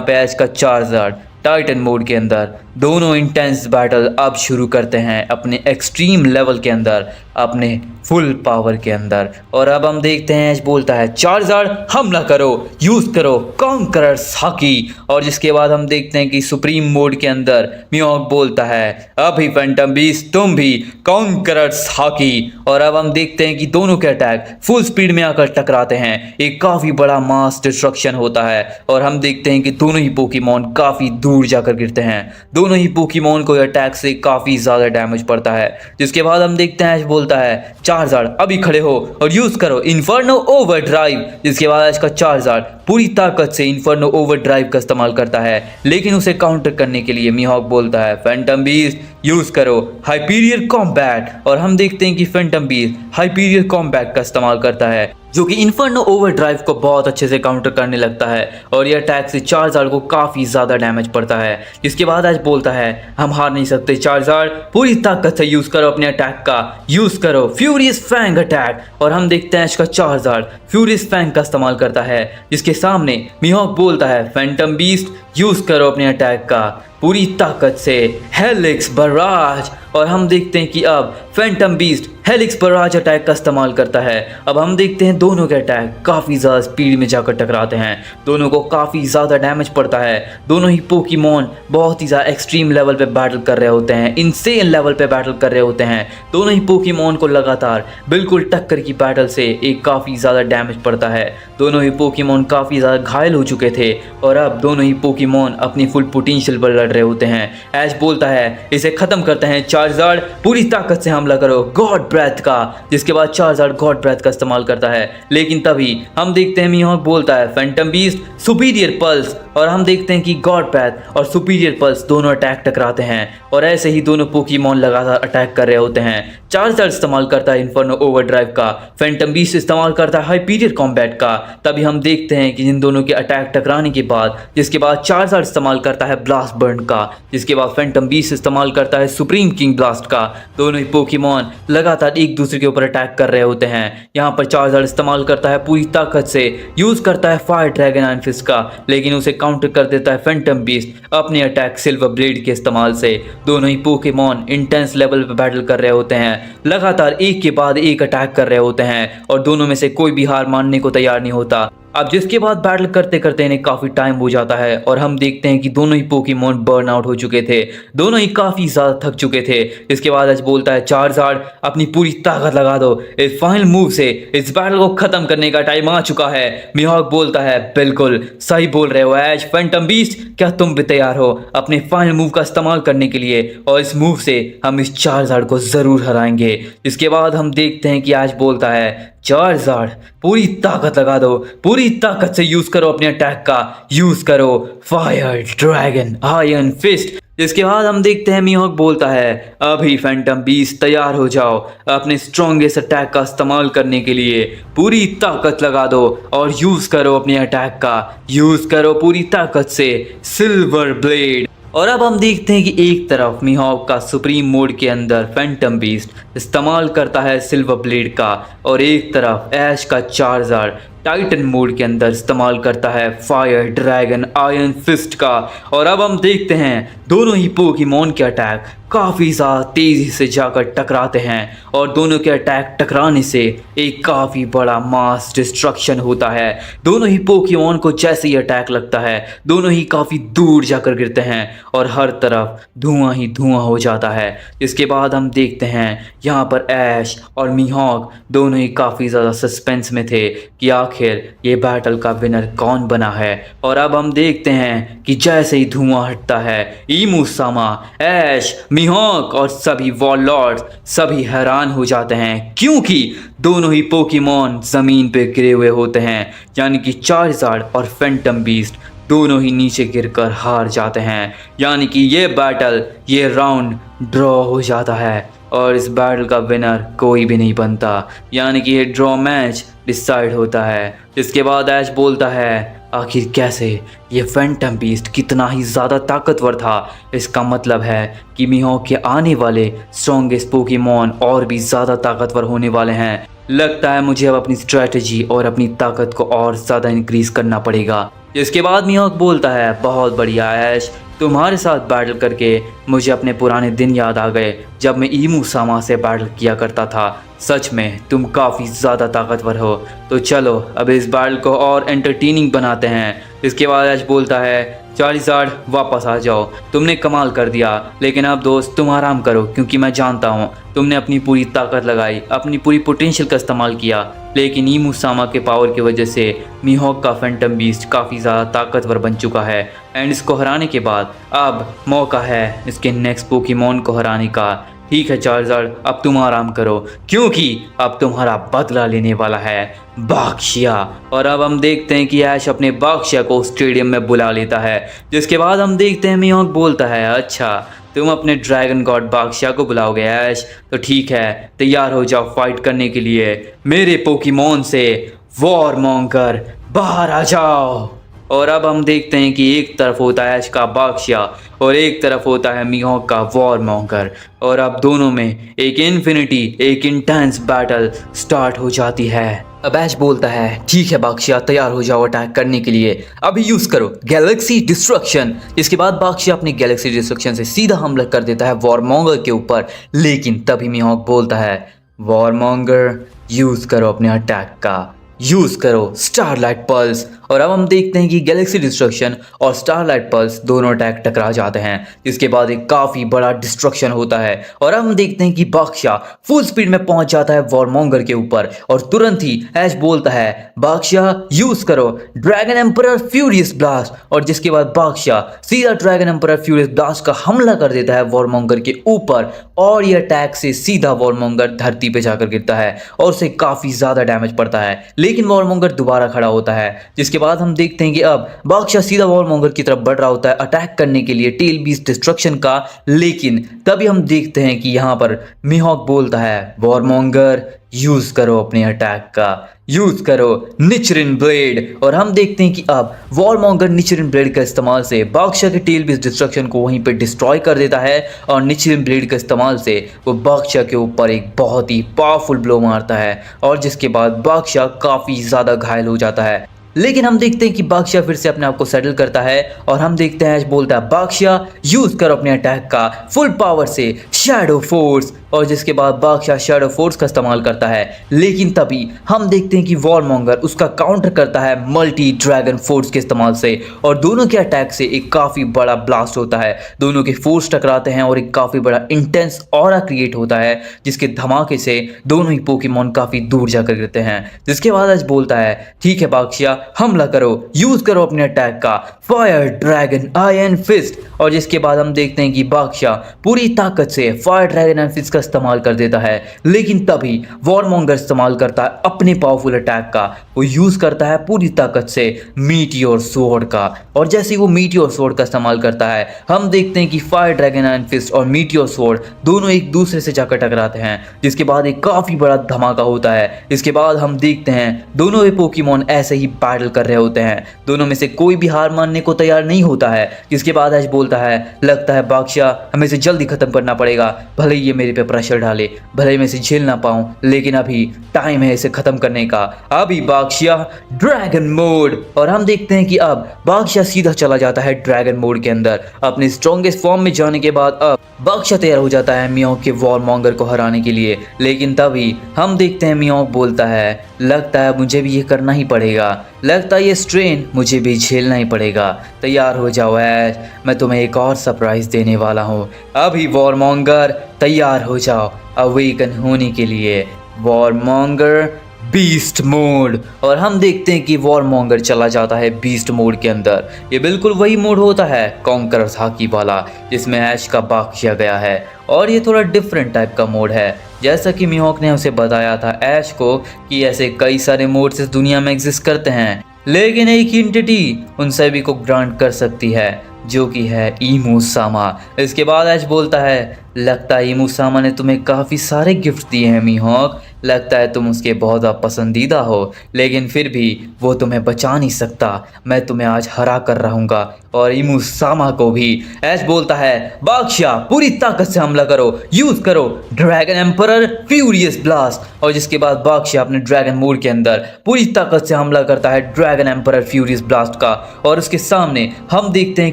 पे ऐश का चार्जर टाइटन मोड के अंदर दोनों इंटेंस बैटल अब शुरू करते हैं अपने एक्सट्रीम लेवल के अंदर, अपने फुल पावर के अंदर। और अब हम देखते हैं ऐश बोलता है चार्जर हमला करो, यूज़ करो कॉन्करर हाकी। और जिसके बाद हम देखते हैं कि सुप्रीम मोड के अंदर मिहाक बोलता है अभी फैंटम बीस्ट तुम भी कॉन्करर हाकी। और अब हम देखते हैं कि दोनों के अटैक फुल स्पीड में आकर टकराते हैं, एक काफ़ी बड़ा मास डिस्ट्रक्शन होता है और हम देखते हैं कि दोनों ही पोकेमॉन काफ़ी दूर जाकर गिरते हैं, दोनों ही पोकेमॉन को अटैक से काफ़ी ज़्यादा डैमेज पड़ता है। जिसके बाद हम देखते हैं ऐश बोलता है चार्जर अभी खड़े हो और यूज़ करो इन्फर्नो ओवरड्राइव। जिसके बाद ऐश का चार्जर पूरी ताकत से इन्फर्नो ओवरड्राइव का इस्तेमाल करता है, लेकिन उसे काउंटर करने के लिए मिहाक बोलता है फैंटम बीस्ट यूज़ करो हाइपीरियर कॉम्बैट। और हम देखते हैं कि फैंटम बीस्ट हाइपीरियर कॉम्बैट का इस्तेमाल करता है जो कि इन्फर्नो ओवरड्राइव को बहुत अच्छे से काउंटर करने लगता है और ये अटैक से चार्जर को काफ़ी ज़्यादा डैमेज पड़ता है। इसके बाद ऐश बोलता है हम हार नहीं सकते चार्जर, पूरी ताकत से यूज़ करो अपने अटैक का, यूज़ करो फ्यूरियस फैंग अटैक। और हम देखते हैं ऐश का चार्जर फ्यूरियस फैंग का इस्तेमाल करता है, जिसके सामने मिहाक बोलता है फैंटम बीस्ट यूज़ करो अपने अटैक का पूरी ताकत से हेलिक्स बराज। और हम देखते हैं कि अब फैंटम बीस्ट हेलिक्स पर राज अटैक का इस्तेमाल करता है। अब हम देखते हैं दोनों के अटैक काफ़ी ज़्यादा स्पीड में जाकर टकराते हैं, दोनों को काफ़ी ज़्यादा डैमेज पड़ता है। दोनों ही पोकेमॉन बहुत ही ज़्यादा एक्सट्रीम लेवल पे बैटल कर रहे होते हैं, इनसेन लेवल पे बैटल कर रहे होते हैं। दोनों ही पोकेमॉन को लगातार बिल्कुल टक्कर की बैटल से एक काफ़ी ज़्यादा डैमेज पड़ता है। दोनों ही पोकेमॉन काफ़ी ज़्यादा घायल हो चुके थे और अब दोनों ही पोकेमॉन अपनी फुल पोटेंशियल पर लड़ रहे होते हैं। ऐश बोलता है इसे ख़त्म करते हैं, चार्जार्ड पूरी ताकत से हमला करो गॉड ब्रेथ का, जिसके बाद चार्जार्ड गॉड ब्रेथ का इस्तेमाल करता है। लेकिन तभी हम देखते हैं मिहोक बोलता है फैंटम बीस्ट सुपीरियर पल्स, और हम देखते हैं कि गॉड ब्रेथ और सुपीरियर पल्स दोनों अटैक टकराते हैं और ऐसे ही दोनों पोकेमॉन लगातार अटैक कर रहे होते हैं। चार्जार्ड इस्तेमाल करता है इन्फर्नो ओवरड्राइव का, फैंटम बीस्ट इस्तेमाल करता है हाइपीरियर कॉम्बैट का। तभी हम देखते हैं कि इन दोनों के अटैक टकराने के बाद जिसके बाद चार्जार्ड इस्तेमाल करता है ब्लास्ट बर्न का, जिसके बाद फैंटम बीस्ट इस्तेमाल करता है सुप्रीम किंग ब्लास्ट का। दोनों ही पोकेमॉन लगातार एक दूसरे के ऊपर अटैक कर रहे होते हैं। यहाँ पर चार्जार्ड इस्तेमाल करता है पूरी ताकत से, यूज करता है फायर ड्रैगन आयरन फिस्ट का, लेकिन उसे काउंटर कर देता है फैंटम बीस्ट अपने अटैक सिल्वर ब्लेड के इस्तेमाल से। दोनों ही पोकेमॉन इंटेंस लेवल पर बैटल कर रहे होते हैं, लगातार एक के बाद एक अटैक कर रहे होते हैं और दोनों में से कोई भी हार मानने को तैयार नहीं होता। अब जिसके बाद बैटल करते करते इन्हें काफ़ी टाइम हो जाता है और हम देखते हैं कि दोनों ही पोकेमॉन बर्न आउट हो चुके थे, दोनों ही काफ़ी ज़्यादा थक चुके थे। इसके बाद एज बोलता है चार्जार्ड अपनी पूरी ताकत लगा दो, इस फाइनल मूव से इस बैटल को ख़त्म करने का टाइम आ चुका है। मिहोक बोलता है बिल्कुल सही बोल रहे हो एज। फैंटम बीस्ट क्या तुम भी तैयार हो अपने फाइनल मूव का इस्तेमाल करने के लिए, और इस मूव से हम इस चार्जार्ड को ज़रूर हराएंगे। इसके बाद हम देखते हैं कि एज बोलता है चार्जार्ड पूरी ताकत लगा दो, पूरी ताकत से यूज करो अपने अटैक का, यूज करो फायर ड्रैगन आयरन फिस्ट। इसके बाद हम देखते हैं मिहोक बोलता है अभी फैंटम बीस्ट तैयार हो जाओ अपने स्ट्रॉन्गेस्ट अटैक का इस्तेमाल करने के लिए, पूरी ताकत लगा दो और यूज करो अपने अटैक का, यूज करो पूरी ताकत से सिल्वर ब्लेड। और अब हम देखते हैं कि एक तरफ मिहोक का सुप्रीम मोड के अंदर फैंटम बीस्ट इस्तेमाल करता है सिल्वर ब्लेड का, और एक तरफ ऐश का चार्जार्ड टाइटन मोड के अंदर इस्तेमाल करता है फायर ड्रैगन आयरन फिस्ट का। और अब हम देखते हैं दोनों ही पोकेमॉन के अटैक काफ़ी ज़्यादा तेज़ी से जाकर टकराते हैं और दोनों के अटैक टकराने से एक काफ़ी बड़ा मास डिस्ट्रक्शन होता है। दोनों ही पोकेमॉन को जैसे ही अटैक लगता है दोनों ही काफ़ी दूर जाकर गिरते हैं और हर तरफ धुआं ही धुआं हो जाता है। इसके बाद हम देखते हैं यहाँ पर ऐश और मिहोक दोनों ही काफ़ी ज़्यादा सस्पेंस में थे कि आखिर ये बैटल का विनर कौन बना है। और अब हम देखते हैं कि जैसे ही धुआं हटता है ईमू सामा, ऐश, मिहोक और सभी वॉरलॉर्ड्स सभी हैरान हो जाते हैं, क्योंकि दोनों ही पोकेमॉन ज़मीन पे गिरे हुए होते हैं, यानी कि चार्जार्ड और फैंटम बीस्ट दोनों ही नीचे गिरकर हार जाते हैं। यानी कि ये बैटल, ये राउंड ड्रॉ हो जाता है और इस बैटल का विनर कोई भी नहीं बनता, यानी कि ये ड्रॉ मैच डिसाइड होता है। इसके बाद ऐश बोलता है आखिर कैसे, ये फैंटम बीस्ट कितना ही ज़्यादा ताकतवर था। इसका मतलब है कि मिहोक के आने वाले स्ट्रॉन्गेस्ट पोकेमॉन और भी ज़्यादा ताकतवर होने वाले हैं। लगता है मुझे अब अपनी स्ट्रेटजी और अपनी ताकत को और ज़्यादा इंक्रीज़ करना पड़ेगा। इसके बाद मिहोक बोलता है बहुत बढ़िया ऐश, तुम्हारे साथ बैटल करके मुझे अपने पुराने दिन याद आ गए जब मैं ईमू सामा से बैटल किया करता था। सच में तुम काफ़ी ज़्यादा ताकतवर हो, तो चलो अब इस बैटल को और एंटरटेनिंग बनाते हैं। इसके बाद ऐश बोलता है चार्जार्ड वापस आ जाओ, तुमने कमाल कर दिया, लेकिन अब दोस्त तुम आराम करो, क्योंकि मैं जानता हूँ तुमने अपनी पूरी ताकत लगाई, अपनी पूरी पोटेंशियल का इस्तेमाल किया, लेकिन ईमू सामा के पावर की वजह से मिहोक का फैंटम बीस्ट काफ़ी ज़्यादा ताकतवर बन चुका है। एंड इसको हराने के बाद अब मौका है इसके नेक्स्ट पोकेमॉन को हराने का। ठीक है चार्जार्ड, अब तुम आराम करो, क्योंकि अब तुम्हारा बदला लेने वाला है बाक्शिया। और अब हम देखते हैं कि ऐश अपने बाक्शिया को स्टेडियम में बुला लेता है। जिसके बाद हम देखते हैं मिहोक बोलता है अच्छा तुम अपने ड्रैगन गॉड बाक्शिया को बुलाओगे ऐश, तो ठीक है तैयार हो जाओ फाइट करने के लिए मेरे पोकेमॉन से। वॉरमॉन्गर बाहर आ जाओ। और अब हम देखते हैं कि एक तरफ होता है ऐश का बाक्शिया और एक तरफ होता है मिहोक का वॉरमॉन्गर, और अब दोनों में एक इंफिनिटी, एक इंटेंस बैटल स्टार्ट हो जाती है। अब ऐश बोलता है ठीक है बादशाह, तैयार हो जाओ अटैक करने के लिए, अभी यूज करो गैलेक्सी डिस्ट्रक्शन। इसके बाद बादशाह अपनी गैलेक्सी डिस्ट्रक्शन से सीधा हमला कर देता है वॉरमॉन्गर के ऊपर, लेकिन तभी मिहोक बोलता है वॉरमॉन्गर यूज करो अपने अटैक का, यूज करो स्टारलाइट पल्स। और अब हम देखते हैं कि गैलेक्सी डिस्ट्रक्शन और स्टारलाइट पल्स दोनों अटैक टकरा जाते हैं, जिसके बाद एक काफी बड़ा डिस्ट्रक्शन होता है। और अब हम देखते हैं कि बादशाह फुल स्पीड में पहुंच जाता है वॉरमॉन्गर के ऊपर और तुरंत ही ऐश बोलता है बादशाह यूज करो ड्रैगन एम्परर फ्यूरियस ब्लास्ट। और जिसके बाद बादशाह सीधा ड्रैगन एम्परर फ्यूरियस ब्लास्ट का हमला कर देता है वॉरमॉन्गर के ऊपर और ये अटैक से सीधा वॉरमॉन्गर धरती पे जाकर गिरता है और उसे काफी ज्यादा डैमेज पड़ता है। लेकिन वॉरमॉन्गर दोबारा खड़ा होता है, जिसके बाद हम देखते हैं कि अब बादशाह सीधा वॉरमॉन्गर की तरफ बढ़ रहा होता है अटैक करने के लिए टेल बीस्ट डिस्ट्रक्शन का। लेकिन तभी हम देखते हैं कि यहाँ पर मिहोक बोलता है वॉरमॉन्गर यूज करो अपने अटैक का, यूज करो निचरिन ब्लेड। और हम देखते हैं कि अब वॉरमॉन्गर निचरिन ब्लेड का इस्तेमाल से बादशाह के टेल बीस्ट डिस्ट्रक्शन को वहीं पे डिस्ट्रॉय कर देता है और निचरिन ब्लेड का इस्तेमाल से वो बादशाह के ऊपर एक बहुत ही पावरफुल ब्लो मारता है और जिसके बाद बादशाह काफी ज्यादा घायल हो जाता है। लेकिन हम देखते हैं कि बादशाह फिर से अपने आप को सेटल करता है और हम देखते हैं ऐश बोलता है बादशाह यूज करो अपने अटैक का फुल पावर से शैडो फोर्स। और जिसके बाद बादशाह शैडो फोर्स का इस्तेमाल करता है, लेकिन तभी हम देखते हैं कि वॉरमॉन्गर उसका काउंटर करता है मल्टी ड्रैगन फोर्स के इस्तेमाल से और दोनों के अटैक से एक काफ़ी बड़ा ब्लास्ट होता है। दोनों के फोर्स टकराते हैं और एक काफ़ी बड़ा इंटेंस ऑरा क्रिएट होता है, जिसके धमाके से दोनों ही पोकेमॉन काफ़ी दूर जाकर गिरते हैं। जिसके बाद ऐश बोलता है ठीक है बादशाह हमला करो, यूज करो अपने अटैक का फायर ड्रैगन आयरन फिस्ट। और जिसके बाद हम देखते हैं कि बादशाह पूरी ताकत से फायर ड्रैगन आयरन फिस्ट का इस्तेमाल कर देता है, लेकिन तभी वॉरमॉन्गर इस्तेमाल करता है अपने पावरफुल अटैक का। वो यूज करता है पूरी ताकत से मीटियोर स्वॉर्ड का और जैसे ही वो मीटियोर स्वॉर्ड का इस्तेमाल करता है, हम देखते हैं कि फायर ड्रैगन आयरन फिस्ट और मीटियोर स्वॉर्ड दोनों एक दूसरे से जाकर टकराते हैं, जिसके बाद एक काफी बड़ा धमाका होता है। इसके बाद हम देखते हैं दोनों ये पोकेमॉन ऐसे ही बैटल कर रहे होते हैं, दोनों में से कोई भी हार मानने को तैयार नहीं होता है। जिसके बाद ऐश बोलता है लगता है बादशाह हमें इसे जल्दी खत्म करना पड़ेगा, भले ही ये मेरे पे प्रेशर डाले, भले ही मैं इसे झेल ना पाऊं, लेकिन अभी टाइम है इसे खत्म करने का। अभी बादशाह ड्रैगन मोड। और हम देखते हैं कि अब बादशाह सीधा चला जाता है ड्रैगन मोड के अंदर। अपने स्ट्रॉन्गेस्ट फॉर्म में जाने के बाद अब बादशाह तैयार हो जाता है मिहोक के वॉरमॉन्गर को हराने के लिए। लेकिन तभी हम देखते हैं मिहोक बोलता है लगता है मुझे भी ये करना ही पड़ेगा, लगता है ये स्ट्रेन मुझे भी झेलना ही पड़ेगा। तैयार हो जाओ ऐश, मैं तुम्हें एक और सरप्राइज देने वाला हूँ। अभी वॉरमॉन्गर तैयार हो जाओ अवेकन होने के लिए, वॉरमॉन्गर बीस्ट मोड। और हम देखते हैं कि वॉरमॉन्गर चला जाता है बीस्ट मोड के अंदर। ये बिल्कुल वही मोड होता है कॉन्करर्स हाकी वाला जिसमें ऐश का बाग किया गया है और ये थोड़ा डिफरेंट टाइप का मोड है। जैसा कि मिहोक ने उसे बताया था ऐश को कि ऐसे कई सारे मोड्स इस दुनिया में एग्जिस्ट करते हैं, लेकिन एक एंटिटी उन सभी को ग्रांट कर सकती है जो कि है ईमू सामा। इसके बाद ऐश बोलता है लगता है ईमू सामा ने तुम्हें काफ़ी सारे गिफ्ट दिए हैं मिहोक, लगता है तुम उसके बहुत ज़्यादा पसंदीदा हो, लेकिन फिर भी वो तुम्हें बचा नहीं सकता। मैं तुम्हें आज हरा कर रहूँगा और ईमू सामा को भी। ऐश बोलता है बादशाह पूरी ताकत से हमला करो, यूज़ करो ड्रैगन एम्परर फ्यूरियस ब्लास्ट। और जिसके बाद बादशाह अपने ड्रैगन मोड के अंदर पूरी ताकत से हमला करता है ड्रैगन एम्परर फ्यूरियस ब्लास्ट का और उसके सामने हम देखते हैं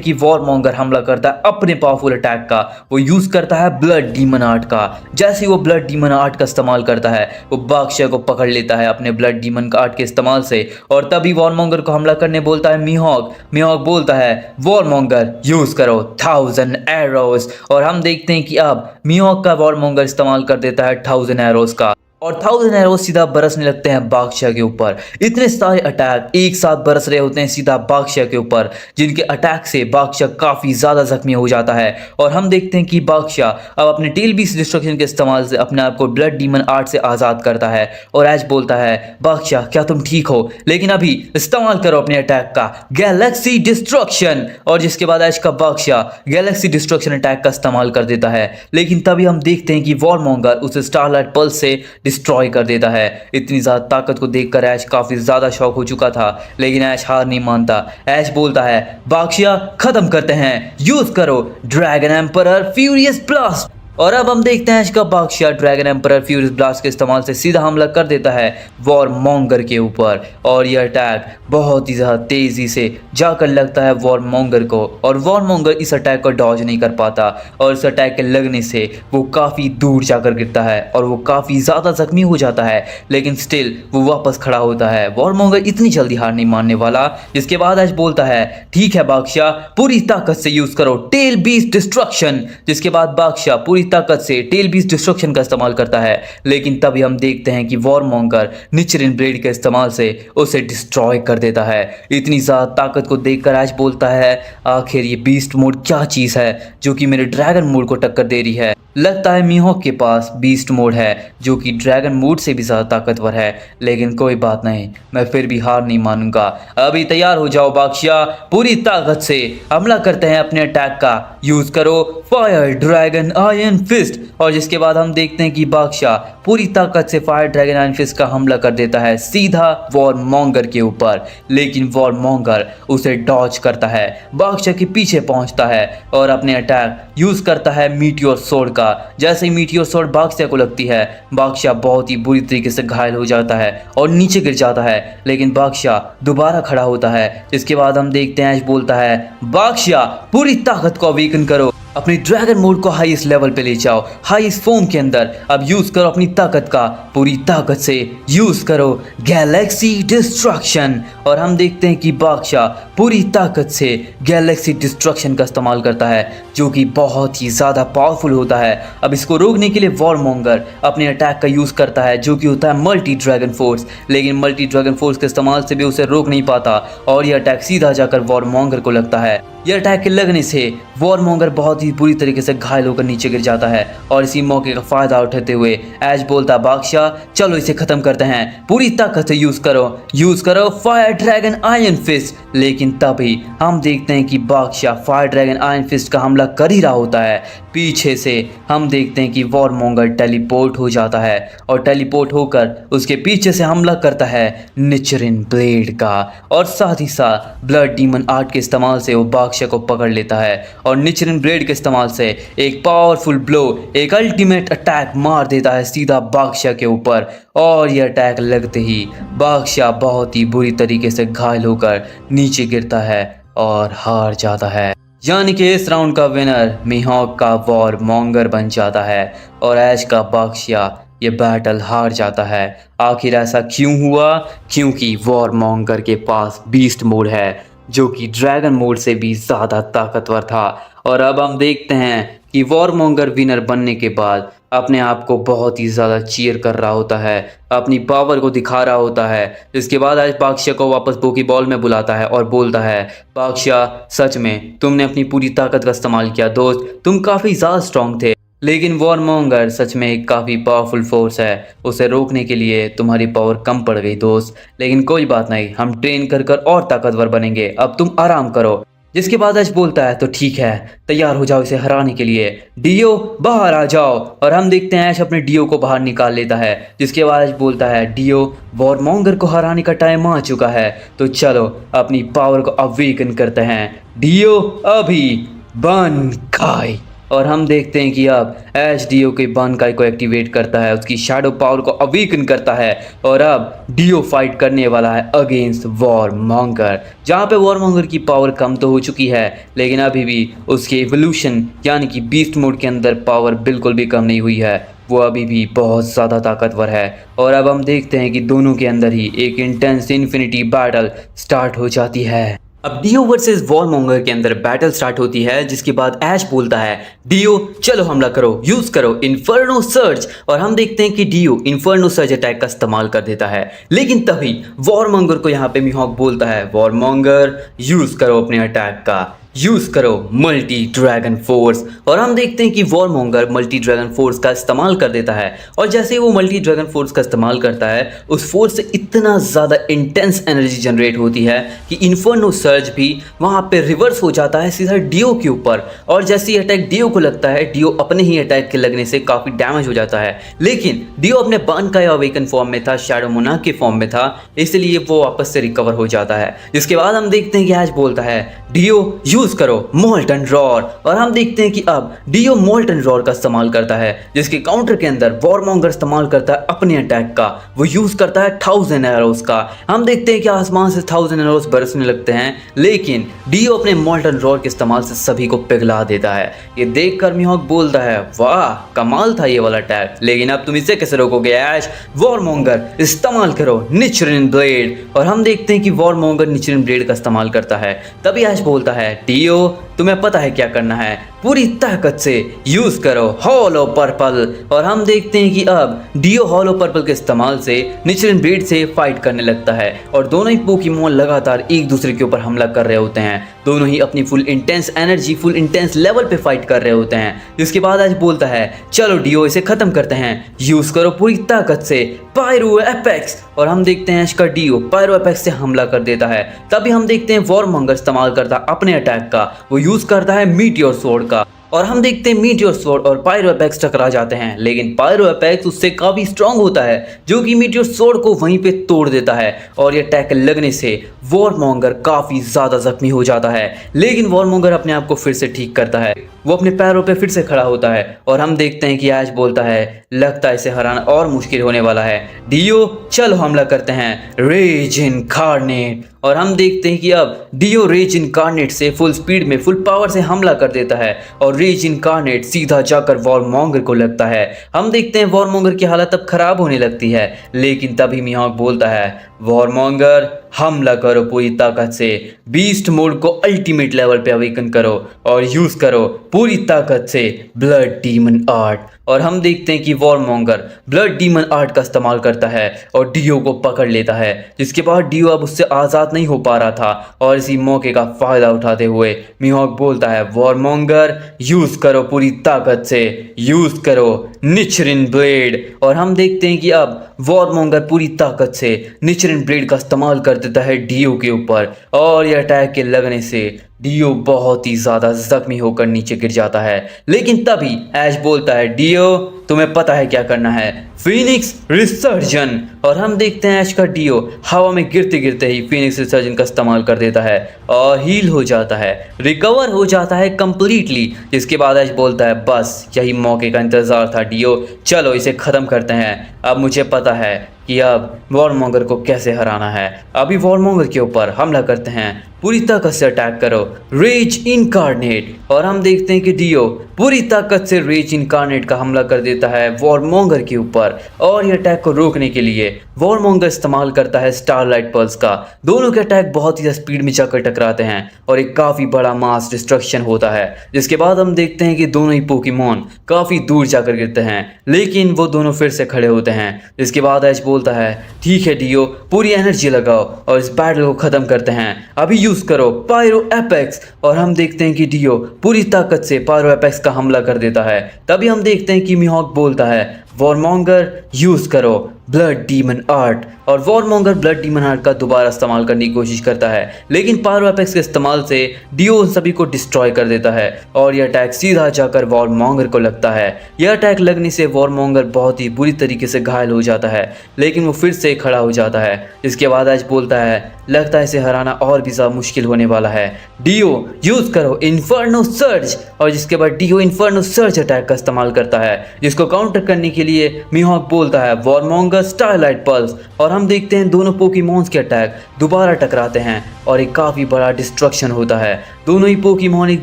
कि वॉरमॉन्गर हमला करता है अपने पावरफुल अटैक का। वो यूज़ करता है ब्लड डीमन आर्ट का। जैसे ही वो ब्लड डीमन आर्ट का इस्तेमाल करता है, वो बादशाह को पकड़ लेता है अपने ब्लड डीमन का आर्ट के इस्तेमाल से और तभी वॉरमॉन्गर को हमला करने बोलता है मिहोक। मिहोक बोलता है वॉरमॉन्गर यूज करो 1000 एरोस। और हम देखते हैं कि अब मिहोक का वॉरमॉन्गर इस्तेमाल कर देता है 1000 एरोस का और 1000 एरो सीधा बरसने लगते हैं बादशाह के ऊपर। इतने सारे अटैक एक साथ बरस रहे होते हैं सीधा बादशाह के ऊपर, जिनके अटैक से बादशाह काफ़ी ज़्यादा जख्मी हो जाता है। और हम देखते हैं कि बादशाह अब अपने टेल बीस्ट डिस्ट्रक्शन के इस्तेमाल से अपने आप को ब्लड डीमन आर्ट से आज़ाद करता है। और ऐश बोलता है बादशाह क्या तुम ठीक हो, लेकिन अभी इस्तेमाल करो अपने अटैक का गैलेक्सी डिस्ट्रक्शन। और जिसके बाद ऐश का बादशाह गैलेक्सी डिस्ट्रक्शन अटैक का इस्तेमाल कर देता है, लेकिन तभी हम देखते हैं कि वॉरमॉन्गर उसे स्टारलाइट पल्स से डिस्ट्रॉय कर देता है। इतनी ज़्यादा ताकत को देखकर ऐश काफ़ी ज़्यादा शॉक हो चुका था, लेकिन ऐश हार नहीं मानता। ऐश बोलता है बादशाह खत्म करते हैं, यूज़ करो ड्रैगन एम्परर फ्यूरियस ब्लास्ट। और अब हम देखते हैं इसका बादशाह ड्रैगन एम्परर फ्यूरियस ब्लास्ट के इस्तेमाल से सीधा हमला कर देता है वॉर मॉन्गर के ऊपर। और यह अटैक बहुत ही ज़्यादा तेज़ी से जाकर लगता है वॉर मॉन्गर को, और वॉर मॉन्गर इस अटैक को डॉज नहीं कर पाता, और इस अटैक के लगने से वो काफ़ी दूर जाकर गिरता है और वो काफ़ी ज़्यादा जख्मी हो जाता है। लेकिन स्टिल वो वापस खड़ा होता है। वॉर मॉन्गर इतनी जल्दी हार नहीं मानने वाला, जिसके बाद आज बोलता है ठीक है बादशाह, पूरी ताकत से यूज़ करो टेल बीस्ट डिस्ट्रक्शन। जिसके बाद बादशाह पूरी ताकत से टेल बीस्ट डिस्ट्रक्शन का इस्तेमाल करता है। लेकिन तभी हम देखते हैं कि वॉर मॉन्गर निचरिन ब्लेड के इस्तेमाल से उसे डिस्ट्रॉय कर देता है। इतनी ज़्यादा ताकत को देखकर ऐश बोलता है आखिर ये बीस्ट मोड क्या चीज़ है जो कि मेरे ड्रैगन मोड को टक्कर दे रही है। लगता है मीहॉक के पास बीस्ट मोड है जो कि ड्रैगन मोड से भी ज़्यादा ताकतवर है। लेकिन कोई बात नहीं, मैं फिर भी हार नहीं मानूंगा। अभी तैयार हो जाओ बादशाह, पूरी ताकत से हमला करते हैं अपने अटैक का। यूज़ करो फायर ड्रैगन आयरन फिस्ट। और जिसके बाद हम देखते हैं कि बादशाह पूरी ताकत से फायर ड्रैगन आयरन फिस्ट का हमला कर देता है सीधा वॉर मॉन्गर के ऊपर। लेकिन वॉर मॉन्गर उसे डॉज करता है, बादशाह के पीछे पहुंचता है और अपने अटैक यूज़ करता है मीटियोर सोर्ड का। जैसे ही मीटियोर सोर्ड बादशाह को लगती है, बादशाह बहुत ही बुरी तरीके से घायल हो जाता है और नीचे गिर जाता है। लेकिन बादशाह दोबारा खड़ा होता है। जिसके बाद हम देखते हैं ऐश बोलता है बादशाह पूरी ताकत को अवेकन करो, अपनी ड्रैगन मोड को हाईएस्ट लेवल पे ले जाओ, हाईएस्ट फॉर्म के अंदर। अब यूज करो अपनी ताकत का, पूरी ताकत से यूज करो गैलेक्सी डिस्ट्रक्शन। और हम देखते हैं कि बादशाह पूरी ताकत से गैलेक्सी डिस्ट्रक्शन का इस्तेमाल करता है जो कि बहुत ही ज़्यादा पावरफुल होता है। अब इसको रोकने के लिए वॉर मॉन्गर अपने अटैक का यूज़ करता है जो कि होता है मल्टी ड्रैगन फोर्स। लेकिन मल्टी ड्रैगन फोर्स के इस्तेमाल से भी उसे रोक नहीं पाता और यह अटैक सीधा जाकर वॉर मॉन्गर को लगता है। यह अटैक के लगने से वॉर मॉन्गर बहुत ही बुरी तरीके से घायल होकर नीचे गिर जाता है। और इसी मौके का फायदा उठाते हुए ऐश बोलता बादशाह चलो इसे खत्म करते हैं, पूरी ताकत से यूज करो फायर ड्रैगन आयरन फिस्ट। लेकिन तभी हम देखते हैं कि बादशाह फायर ड्रैगन आयरन फिस्ट का हमला कर ही रहा होता है। पीछे से हम देखते हैं कि वॉर मॉन्गर टेलीपोर्ट हो जाता है और टेलीपोर्ट होकर उसके पीछे से हमला करता है निचरिन ब्लेड का। और साथ ही साथ ब्लड डीमन आर्ट के इस्तेमाल से वो बादशाह को पकड़ लेता है और निचरिन ब्लेड के इस्तेमाल से एक पावरफुल ब्लो, एक अल्टीमेट अटैक मार देता है सीधा बादशाह के ऊपर। और यह अटैक लगते ही बादशाह बहुत ही बुरी तरीके से घायल होकर नीचे गिरता है और हार जाता है। यानी कि इस राउंड का विनर मीहॉक का वॉर मॉन्गर बन जाता है और ऐश का बादशाह ये बैटल हार जाता है। आखिर ऐसा क्यों हुआ? क्योंकि वॉर मॉन्गर के पास बीस्ट मोड है जो कि ड्रैगन मोड से भी ज़्यादा ताकतवर था। और अब हम देखते हैं कि वॉर मॉन्गर विनर बनने के बाद अपने आप को बहुत ही ज़्यादा चीयर कर रहा होता है, अपनी पावर को दिखा रहा होता है। इसके बाद आज बादशाह को वापस पोकी बॉल में बुलाता है और बोलता है बादशाह सच में तुमने अपनी पूरी ताकत का इस्तेमाल किया दोस्त, तुम काफ़ी ज़्यादा स्ट्रॉन्ग थे। लेकिन वॉर मॉन्गर सच में एक काफ़ी पावरफुल फोर्स है, उसे रोकने के लिए तुम्हारी पावर कम पड़ गई दोस्त। लेकिन कोई बात नहीं, हम ट्रेन कर कर और ताकतवर बनेंगे, अब तुम आराम करो। जिसके बाद ऐश बोलता है तो ठीक है, तैयार हो जाओ इसे हराने के लिए, डियो बाहर आ जाओ। और हम देखते हैं ऐश अपने डियो को बाहर निकाल लेता है। जिसके बाद ऐश बोलता है डियो वॉर मॉन्गर को हराने का टाइम आ चुका है, तो चलो अपनी पावर को अवेकन करते हैं। डियो अभी बन खाई। और हम देखते हैं कि अब ऐश डियो के बनकाई को एक्टिवेट करता है, उसकी शैडो पावर को अवेकन करता है। और अब डियो फाइट करने वाला है अगेंस्ट वॉर मॉन्गर, जहाँ पे वॉर मॉन्गर की पावर कम तो हो चुकी है लेकिन अभी भी उसके एवोल्यूशन यानी कि बीस्ट मोड के अंदर पावर बिल्कुल भी कम नहीं हुई है, वो अभी भी बहुत ज़्यादा ताकतवर है। और अब हम देखते हैं कि दोनों के अंदर ही एक इंटेंस इन्फिनिटी बैटल स्टार्ट हो जाती है। अब डियो वर्सेस वॉर मॉन्गर के अंदर बैटल स्टार्ट होती है। जिसके बाद ऐश बोलता है डियो चलो हमला करो, यूज करो इन्फर्नो सर्ज। और हम देखते हैं कि डियो इन्फर्नो सर्ज अटैक का इस्तेमाल कर देता है। लेकिन तभी वॉर मॉन्गर को यहाँ पे मीहॉक बोलता है वॉर मॉन्गर यूज करो अपने अटैक का, यूज करो मल्टी ड्रैगन फोर्स। और हम देखते हैं कि war monger multi dragon force का इस्तेमाल कर देता है। और जैसे ही वो मल्टी ड्रैगन फोर्स का इस्तेमाल करता है, उस फोर्स से इतना ज़्यादा इंटेंस एनर्जी जनरेट होती है कि इन्फर्नो सर्ज भी वहाँ पे रिवर्स हो जाता है सीधा डियो के ऊपर। और जैसे ही अटैक डियो को लगता है, डियो अपने ही अटैक के लगने से काफ़ी डैमेज हो जाता है। लेकिन डियो अपने बनकाई अवेकन फॉर्म में था, शैडो मोनार्क के फॉर्म में था, इसलिए वो वापस से रिकवर हो जाता है। जिसके बाद हम देखते हैं कि ऐश बोलता है डियो यूज यूज करो मोल्टन रॉर। और हम देखते हैं कि अब डियो मोल्टन रॉर का इस्तेमाल करता है, जिसके काउंटर के अंदर वॉरमॉन्गर इस्तेमाल करता है अपने अटैक का। वो यूज करता है 1000 एरोस का। हम देखते हैं कि आसमान से 1000 एरोस बरसने लगते हैं, लेकिन डियो अपने मोल्टन रॉर के इस्तेमाल से सभी को पिघला देता है। ये देखकर मीहॉक बोलता है, वाह कमाल था ये वाला अटैक, लेकिन अब तुम इसे कैसे रोकोगे ऐश? वॉरमॉन्गर इस्तेमाल करो निचरिन ब्लेड। और हम देखते हैं कि वॉरमॉन्गर निचरिन ब्लेड का इस्तेमाल करता है। तभी ऐश बोलता है, डियो तुम्हें पता है क्या करना है, पूरी ताकत से यूज करो हॉलो पर्पल। और हम देखते हैं कि अब डियो हॉलो पर्पल के इस्तेमाल से निचरिन ब्लेड से फाइट करने लगता है और दोनों ही पोकेमॉन लगातार एक दूसरे के ऊपर हमला कर रहे होते हैं। दोनों ही अपनी full intense energy, full intense level पे फाइट कर रहे होते हैं। जिसके बाद आज बोलता है, चलो डियो इसे खत्म करते हैं, यूज करो पूरी ताकत से पायरो एपेक्स। और हम देखते हैं इसका डियो पायरो एपेक्स से हमला कर देता है। तभी हम देखते हैं वॉरमॉन्गर इस्तेमाल करता अपने अटैक का, वो यूज करता है मीटियोर स्वॉर्ड का। और हम देखते हैं मीटियोर स्वॉर्ड और पायरो एपेक्स टकरा जाते हैं, लेकिन पायरो एपेक्स उससे काफी स्ट्रांग होता है, जो कि मीटियोर स्वॉर्ड को वहीं पे तोड़ देता है। और ये अटैक लगने से वॉरमॉन्गर काफी ज्यादा जख्मी हो जाता है, लेकिन वॉरमॉन्गर अपने आप को फिर से ठीक करता है। वो अपने पैरों पे फिर से खड़ा होता है और हम देखते हैं कि ऐश बोलता है, लगता है इसे हराना और मुश्किल होने वाला है। डियो चलो हमला करते हैं रेज इनकार्नेट। और हम देखते हैं कि अब डियो रेज इनकार्नेट से फुल स्पीड में, फुल पावर से हमला कर देता है और रेज इनकार्नेट सीधा जाकर वॉरमॉन्गर को लगता है। हम देखते हैं वॉरमॉन्गर की हालत अब खराब होने लगती है, लेकिन तभी मीहॉक बोलता है, वॉरमॉन्गर हमला करो पूरी ताकत से, बीस्ट मोड को अल्टीमेट लेवल पे अवेकन करो और यूज करो पूरी ताकत से ब्लड डीमन आर्ट। और हम देखते हैं कि वॉरमॉन्गर ब्लड डीमन आर्ट का इस्तेमाल करता है और डियो को पकड़ लेता है। जिसके बाद डियो अब उससे आज़ाद नहीं हो पा रहा था और इसी मौके का फ़ायदा उठाते हुए मीहॉक बोलता है, वॉरमॉन्गर यूज़ करो पूरी ताकत से, यूज़ करो निचरिन ब्लेड। और हम देखते हैं कि अब वॉरमॉन्गर पूरी ताकत से निचरिन ब्लेड का इस्तेमाल कर देता है डियो के ऊपर और यह अटैक के लगने से डियो बहुत ही ज़्यादा जख्मी होकर नीचे गिर जाता है। लेकिन तभी ऐश बोलता है, डियो तुम्हें पता है क्या करना है, फीनिक्स रिसर्जन। और हम देखते हैं ऐश का डियो हवा में गिरते गिरते ही फीनिक्स रिसर्जन का इस्तेमाल कर देता है और हील हो जाता है, रिकवर हो जाता है कंप्लीटली। जिसके बाद ऐश बोलता है, बस यही मौके का इंतज़ार था डियो, चलो इसे ख़त्म करते हैं। अब मुझे पता है कि अब वॉरमॉन्गर को कैसे हराना है। अभी वॉरमॉन्गर के ऊपर हमला करते हैं, पूरी ताकत से अटैक करो रेज इनकार्नेट। और हम देखते हैं कि डियो पूरी ताकत से रेज इनकार्नेट का हमला कर देता है वॉरमॉन्गर के ऊपर और ये अटैक को रोकने के लिए वॉरमॉन्गर इस्तेमाल करता है स्टारलाइट पल्स का। दोनों के अटैक बहुत ही स्पीड में जाकर टकराते हैं और एक काफ़ी बड़ा मास डिस्ट्रक्शन होता है। जिसके बाद हम देखते हैं कि दोनों ही पोकेमॉन काफ़ी दूर जाकर गिरते हैं, लेकिन वो दोनों फिर से खड़े होते हैं। जिसके बाद ऐश बोलता है, ठीक है डियो पूरी एनर्जी लगाओ और इस बैटल को ख़त्म करते हैं, अभी यूज़ करो पायरो एपेक्स। और हम देखते हैं कि डियो पूरी ताकत से पायरो एपेक्स का हमला कर देता है। तभी हम देखते हैं कि मीहॉक बोलता है, वॉरमॉन्गर यूज़ करो ब्लड डीमन आर्ट। और वॉरमॉन्गर ब्लड डीमन आर्ट का दोबारा इस्तेमाल करने की कोशिश करता है, लेकिन पायरो एपेक्स के इस्तेमाल से डियो उन सभी को डिस्ट्रॉय कर देता है और यह अटैक सीधा जाकर वॉरमॉन्गर को लगता है। यह अटैक लगने से वॉरमॉन्गर बहुत ही बुरी तरीके से घायल हो जाता है, लेकिन वो फिर से खड़ा हो जाता है। जिसके बाद आज बोलता है, लगता है इसे हराना और भी ज़्यादा मुश्किल होने वाला है, डियो यूज़ करो इन्फर्नो सर्ज। और जिसके बाद डियो इन्फर्नो सर्ज अटैक का इस्तेमाल करता है, जिसको काउंटर करने के लिए मीहॉक बोलता है, वॉरमॉन्गर स्टारलाइट पल्स। और हम देखते हैं दोनों पोकेमॉन्स के अटैक दोबारा टकराते हैं और एक काफ़ी बड़ा डिस्ट्रक्शन होता है। दोनों ही पोकेमॉन एक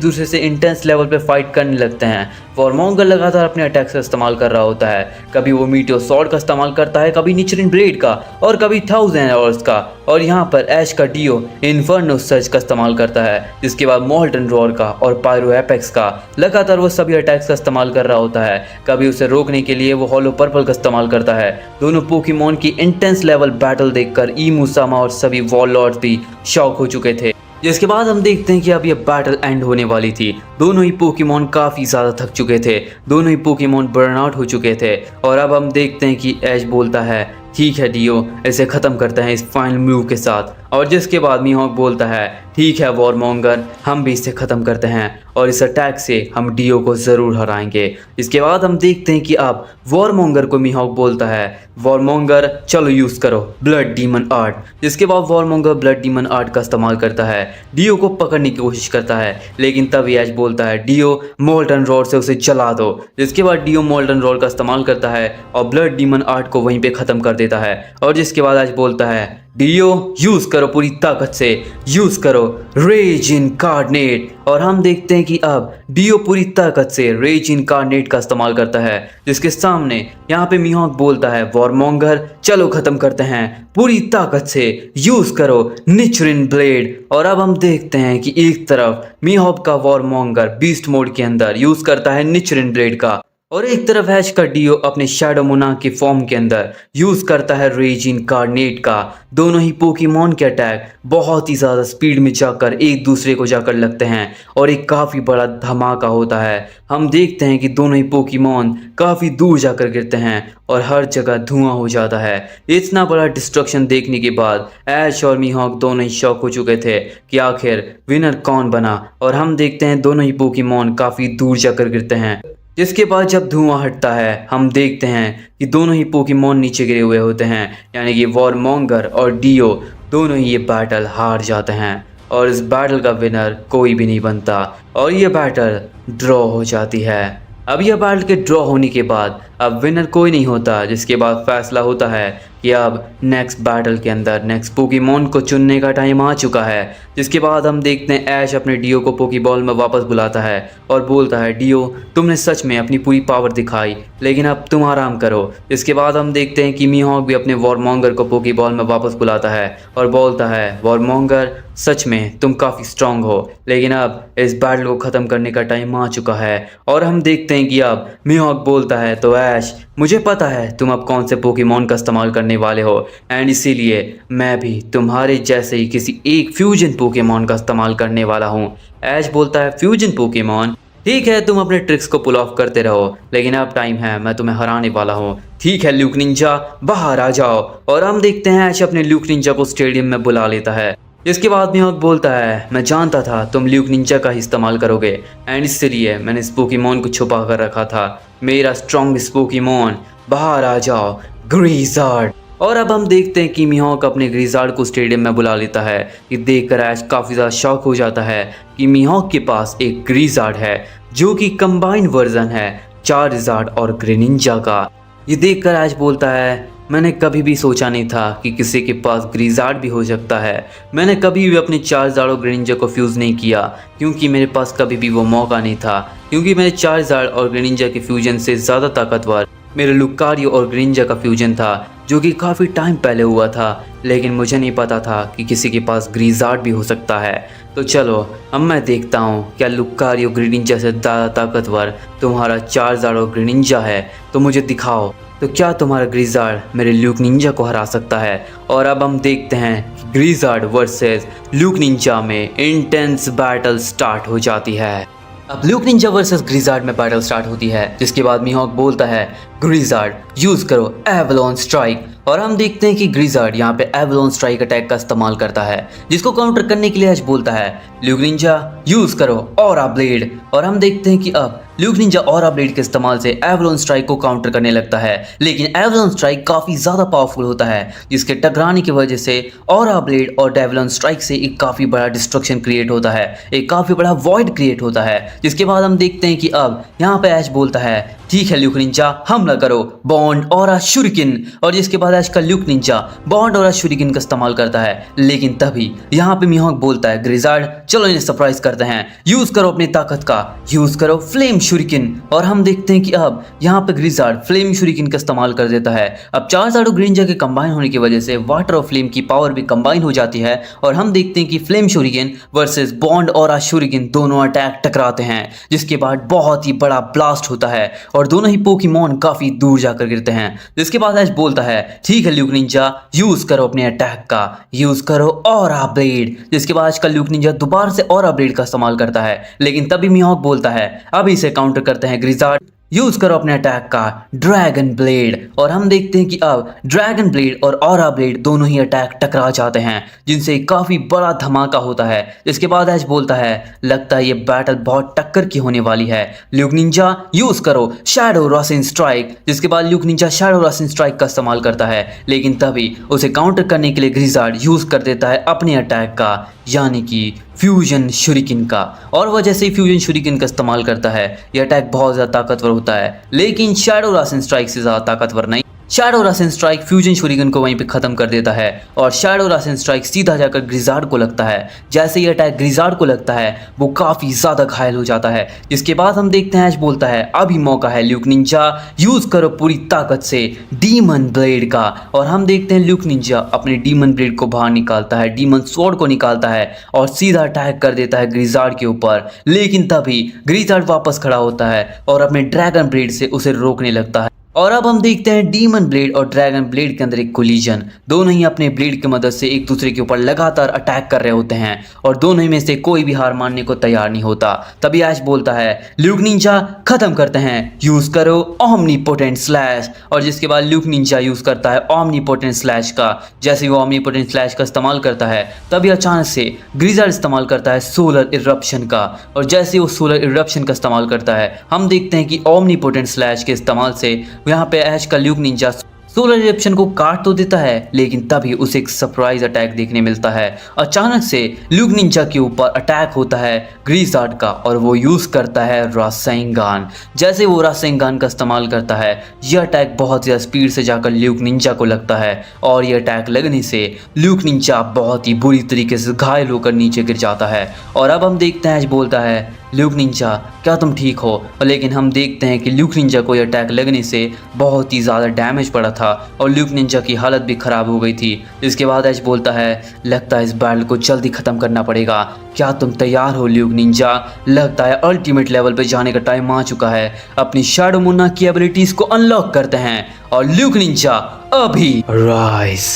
दूसरे से इंटेंस लेवल पे फाइट करने लगते हैं। वॉरमॉन्गर लगातार अपने अटैक का इस्तेमाल कर रहा होता है, कभी वो मीटियोर स्वॉर्ड का इस्तेमाल करता है, कभी निचरिन ब्लेड का और कभी 1000 एरोस का। और यहाँ पर ऐश का डियो इन्फर्नो सर्ज का इस्तेमाल करता है, जिसके बाद मोल्टन रॉर का और पायरो एपेक्स का। लगातार वो सभी अटैक्स का इस्तेमाल कर रहा होता है। कभी उसे रोकने के लिए वो हॉलो पर्पल का इस्तेमाल करता है। दोनों पोकेमॉन की इंटेंस लेवल बैटल देखकर ईमूसामा और सभी वॉरलॉर्ड्स भी शॉक हो चुके थे। जिसके बाद हम देखते हैं कि अब ये बैटल एंड होने वाली थी। दोनों ही पोकेमॉन काफ़ी ज़्यादा थक चुके थे, दोनों ही पोकेमॉन बर्न आउट हो चुके थे। और अब हम देखते हैं कि ऐश बोलता है, ठीक है डियो इसे ख़त्म करते हैं इस फाइनल मूव के साथ। और जिसके बाद मीहॉक बोलता है ठीक है वॉरमॉन्गर, हम भी इसे ख़त्म करते हैं और इस अटैक से हम डीओ को ज़रूर हराएंगे। इसके बाद हम देखते हैं कि अब वॉरमॉन्गर को मीहॉक बोलता है वॉरमॉन्गर चलो यूज़ करो ब्लड डीमन आर्ट। जिसके बाद वॉरमॉन्गर ब्लड डीमन आर्ट का इस्तेमाल करता है, डीओ को पकड़ने की कोशिश करता है, लेकिन तभी ऐश बोलता है डीओ मोल्टन रॉड से उसे जला दो। जिसके बाद डीओ मोल्टन रॉड का इस्तेमाल करता है और ब्लड डीमन आर्ट को वहीं पे ख़त्म कर देता है। और जिसके बाद ऐश बोलता है डीओ यूज़ करो पूरी ताकत से, यूज़ करो रेज इनकार्नेट। और हम देखते हैं कि अब डीओ पूरी ताकत से रेज इनकार्नेट का इस्तेमाल करता है, जिसके सामने यहाँ पे मीहॉक बोलता है वॉरमॉन्गर चलो ख़त्म करते हैं पूरी ताकत से, यूज़ करो निचरिन ब्लेड। और अब हम देखते हैं कि एक तरफ मीहॉक का वॉरमॉन्गर बीस्ट मोड के अंदर यूज़ करता है निचरिन ब्लेड का, और एक तरफ ऐश का डीओ अपने शैडो मोनार्क के फॉर्म के अंदर यूज़ करता है रेज इनकार्नेट का। दोनों ही पोकेमॉन के अटैक बहुत ही ज़्यादा स्पीड में जाकर एक दूसरे को जाकर लगते हैं और एक काफ़ी बड़ा धमाका होता है। हम देखते हैं कि दोनों ही पोकेमॉन काफ़ी दूर जाकर गिरते हैं और हर जगह धुआं हो जाता है। इतना बड़ा डिस्ट्रक्शन देखने के बाद ऐश और मीहॉक दोनों ही शॉक हो चुके थे कि आखिर विनर कौन बना। और हम देखते हैं दोनों ही पोकेमॉन काफ़ी दूर जाकर गिरते हैं। जिसके बाद जब धुआं हटता है हम देखते हैं कि दोनों ही पोकेमॉन नीचे गिरे हुए होते हैं, यानी कि वॉरमॉन्गर और डीओ दोनों ही ये बैटल हार जाते हैं और इस बैटल का विनर कोई भी नहीं बनता और ये बैटल ड्रॉ हो जाती है। अब यह बैटल के ड्रॉ होने के बाद अब विनर कोई नहीं होता, जिसके बाद फैसला होता है कि अब नेक्स्ट बैटल के अंदर नेक्स्ट पोकेमॉन को चुनने का टाइम आ चुका है। जिसके बाद हम देखते हैं ऐश अपने डीओ को पोकेबॉल में वापस बुलाता है और बोलता है डीओ तुमने सच में अपनी पूरी पावर दिखाई, लेकिन अब तुम आराम करो। इसके बाद हम देखते हैं कि मीहॉक भी अपने वॉरमॉन्गर को पोकेबॉल में वापस बुलाता है और बोलता है वॉरमॉन्गर सच में तुम काफ़ी स्ट्रांग हो, लेकिन अब इस बैटल को ख़त्म करने का टाइम आ चुका है। और हम देखते हैं कि अब मीहॉक बोलता है तो ऐश मुझे पता है तुम अब कौन से पोकेमॉन का इस्तेमाल करने वाले हो, एंड इसीलिए मैं भी तुम्हारे जैसे ही किसी एक फ्यूजन पोकेमॉन का इस्तेमाल करने वाला हूँ। ऐश बोलता है फ्यूजन पोकेमॉन, ठीक है तुम अपने ट्रिक्स को पुल ऑफ करते रहो, लेकिन अब टाइम है मैं तुम्हें हराने वाला हूँ। ठीक है ल्यूक निंजा बाहर आ जाओ। और हम देखते हैं ऐश अपने ल्यूक निंजा को स्टेडियम में बुला लेता है। इसके बाद मीहॉक बोलता है मैं जानता था तुम ल्यूक निंजा का ही इस्तेमाल करोगे, एंड इसलिए मैंने इस पोकेमॉन को छुपा कर रखा था। मेरा स्ट्रॉन्गेस्ट पोकेमॉन बाहर आ जाओ ग्रीज़ार्ड। और अब हम देखते हैं कि मीहॉक अपने ग्रीज़ार्ड को स्टेडियम में बुला लेता है। ये देखकर ऐश काफ़ी ज़्यादा शॉक हो जाता है कि मीहॉक के पास एक ग्रीज़ार्ड है जो कि कंबाइंड वर्जन है चार्जार्ड और ग्रेनिंजा का। ये देखकर ऐश बोलता है मैंने कभी भी सोचा नहीं था कि किसी के पास ग्रीज़ार्ड भी हो सकता है। मैंने कभी भी अपने चार्जार्ड और ग्रेनिंजा को फ्यूज़ नहीं किया क्योंकि मेरे पास कभी भी वो मौका नहीं था, क्योंकि मेरे चार्जार्ड और ग्रेनिंजा के फ्यूजन से ज़्यादा ताकतवर मेरे लुकारियो और ग्रेनिंजा का फ्यूजन था जो कि काफ़ी टाइम पहले हुआ था, लेकिन मुझे नहीं पता था कि किसी के पास ग्रीज़ार्ड भी हो सकता है। तो चलो अब मैं देखता हूँ क्या लुकारियो ग्रेनिंजा से ज़्यादा ताकतवर तुम्हारा चार्जार्ड और ग्रेनिंजा है, तो मुझे दिखाओ तो क्या तुम्हारा ग्रीज़ार्ड मेरे ल्यूक निंजा को हरा सकता है। और अब हम देखते हैं कि ग्रीज़ार्ड वर्सेस ल्यूक निंजा में इंटेंस बैटल स्टार्ट हो जाती है। अब ल्यूक निंजा वर्सेस ग्रीज़ार्ड में बैटल स्टार्ट होती है, जिसके बाद मीहॉक बोलता है ग्रीज़ार्ड यूज़ करो एवलॉन स्ट्राइक। और हम देखते हैं कि ग्रीज़ार्ड यहाँ पे एवलॉन स्ट्राइक अटैक का इस्तेमाल करता है, जिसको काउंटर करने के लिए ऐश बोलता है ल्यूक निंजा यूज़ करो ऑरा ब्लेड। और हम देखते हैं कि अब ल्यूक निंजा ऑरा ब्लेड के इस्तेमाल से एवलॉन स्ट्राइक को काउंटर करने लगता है, लेकिन एवलॉन स्ट्राइक काफ़ी ज़्यादा पावरफुल होता है, जिसके टकराने की वजह से ऑरा ब्लेड और एवलॉन स्ट्राइक से एक काफ़ी बड़ा डिस्ट्रक्शन क्रिएट होता है, एक काफ़ी बड़ा वॉइड क्रिएट होता है। जिसके बाद हम देखते हैं कि अब यहाँ पे ऐश बोलता है ठीक है ल्यूक निंजा हमला करो बॉन्ड ऑरा शुरिकेन। और जिसके बाद ऐश का Luke Ninja bond aura shuriken का इस्तेमाल करता है, लेकिन तभी यहाँ पे मीहॉक बोलता है ग्रीज़ार्ड चलो इन्हें सरप्राइज करते हैं, यूज़ करो अपनी ताकत का, यूज़ करो फ्लेम शुरिकेन। और हम देखते हैं कि अब यहाँ पे ग्रीज़ार्ड फ्लेम शुरिकेन का इस्तेमाल कर देता है। अब चार्जार्ड और ग्रेनिंजा के कंबाइन होने की वजह से वाटर और फ्लेम की पावर भी कंबाइन हो जाती है और हम देखते हैं कि flame shuriken versus bond aura shuriken दोनों अटैक टकराते हैं, जिसके बाद बहुत ही बड़ा ब्लास्ट होता है और दोनों ही पोकेमॉन काफी दूर जाकर गिरते हैं। जिसके बाद ऐश बोलता है ठीक है ल्यूक निंजा यूज करो अपने अटैक का, यूज करो ऑरा ब्लेड। जिसके बाद ऐश का ल्यूक निंजा दोबारा से ऑरा ब्लेड का इस्तेमाल करता है, लेकिन तभी मीहॉक बोलता है अभी इसे काउंटर करते हैं ग्रीज़ार्ड। यूज करो अपने अटैक का ड्रैगन ब्लेड। और हम देखते हैं कि अब ड्रैगन ब्लेड और ऑरा ब्लेड दोनों ही अटैक टकरा जाते हैं, जिनसे काफी बड़ा धमाका होता है। जिसके बाद ऐश बोलता है लगता है ये बैटल बहुत टक्कर की होने वाली है। ल्यूक निंजा यूज करो शैडो रॉसिन स्ट्राइक। जिसके बाद Luke Ninja shadow Russian strike का इस्तेमाल करता है, लेकिन तभी उसे काउंटर करने के लिए ग्रिजार्ड यूज कर देता है अपने अटैक का, यानी कि फ्यूजन शुरिकिन का। और वह जैसे ही फ्यूजन शुरिकिन का इस्तेमाल करता है, यह अटैक बहुत ज़्यादा ताकतवर होता है, लेकिन शैडो रासन स्ट्राइक से ज़्यादा ताकतवर नहीं। शैडो रासन स्ट्राइक फ्यूजन शुरिगन को वहीं पे खत्म कर देता है और शैडो रासन स्ट्राइक सीधा जाकर ग्रिजार्ड को लगता है। जैसे ये अटैक ग्रिजार्ड को लगता है, वो काफी ज्यादा घायल हो जाता है। जिसके बाद हम देखते हैं ऐश बोलता है अभी मौका है ल्यूक निंजा, यूज करो पूरी ताकत से डीमन ब्लेड का। और हम देखते हैं ल्यूक निंजा अपने डीमन ब्लेड को बाहर निकालता है, डीमन स्वॉर्ड को निकालता है और सीधा अटैक कर देता है ग्रिजार्ड के ऊपर। लेकिन तभी ग्रिजार्ड वापस खड़ा होता है और अपने ड्रैगन ब्लेड से उसे रोकने लगता है। और अब हम देखते हैं डीमन ब्लेड और ड्रैगन ब्लेड के अंदर एक कोलिजन। दोनों ही अपने ब्लेड की मदद से एक दूसरे के ऊपर लगातार अटैक कर रहे होते हैं और दोनों ही में से कोई भी हार मानने को तैयार नहीं होता। तभी ऐश बोलता है ल्यूक निंजा खत्म करते हैं, यूज करो ओमनीपोटेंट स्लैश। और जिसके बाद ल्यूक निंजा यूज करता है ओमनीपोटेंट स्लैश का। जैसे वो ओमनीपोटेंट स्लैश का इस्तेमाल करता है, तभी अचानक से ग्रिजार्ड इस्तेमाल करता है सोलर इरप्शन का। और जैसे वो सोलर इरप्शन का इस्तेमाल करता है, हम देखते हैं कि ओमनीपोटेंट स्लैश के इस्तेमाल से यहाँ पे ऐश का ल्यूक निंजा सोलर इरप्शन को काट तो देता है, लेकिन तभी उसे एक सरप्राइज अटैक देखने मिलता है। अचानक से ल्यूक निंजा के ऊपर अटैक होता है ग्रिजार्ड का और वो यूज करता है रासेंगान। जैसे वो रासेंगान का इस्तेमाल करता है, यह अटैक बहुत ज़्यादा स्पीड से जाकर ल्यूक निंजा को लगता है और यह अटैक लगने से ल्यूक निंजा बहुत ही बुरी तरीके से घायल होकर नीचे गिर जाता है। और अब हम देखते हैं ऐश बोलता है ल्यूक निंजा क्या तुम ठीक हो? लेकिन हम देखते हैं कि ल्यूक निंजा को यह अटैक लगने से बहुत ही ज़्यादा डैमेज पड़ा था और ल्यूक निंजा की हालत भी ख़राब हो गई थी। जिसके बाद ऐश बोलता है लगता है इस बैटल को जल्दी ख़त्म करना पड़ेगा, क्या तुम तैयार हो ल्यूक निंजा? लगता है अल्टीमेट लेवल पे जाने का टाइम आ चुका है। अपनी शैडो मुन्ना की एबिलिटीज़ को अनलॉक करते हैं और ल्यूक निंजा अभी राइज।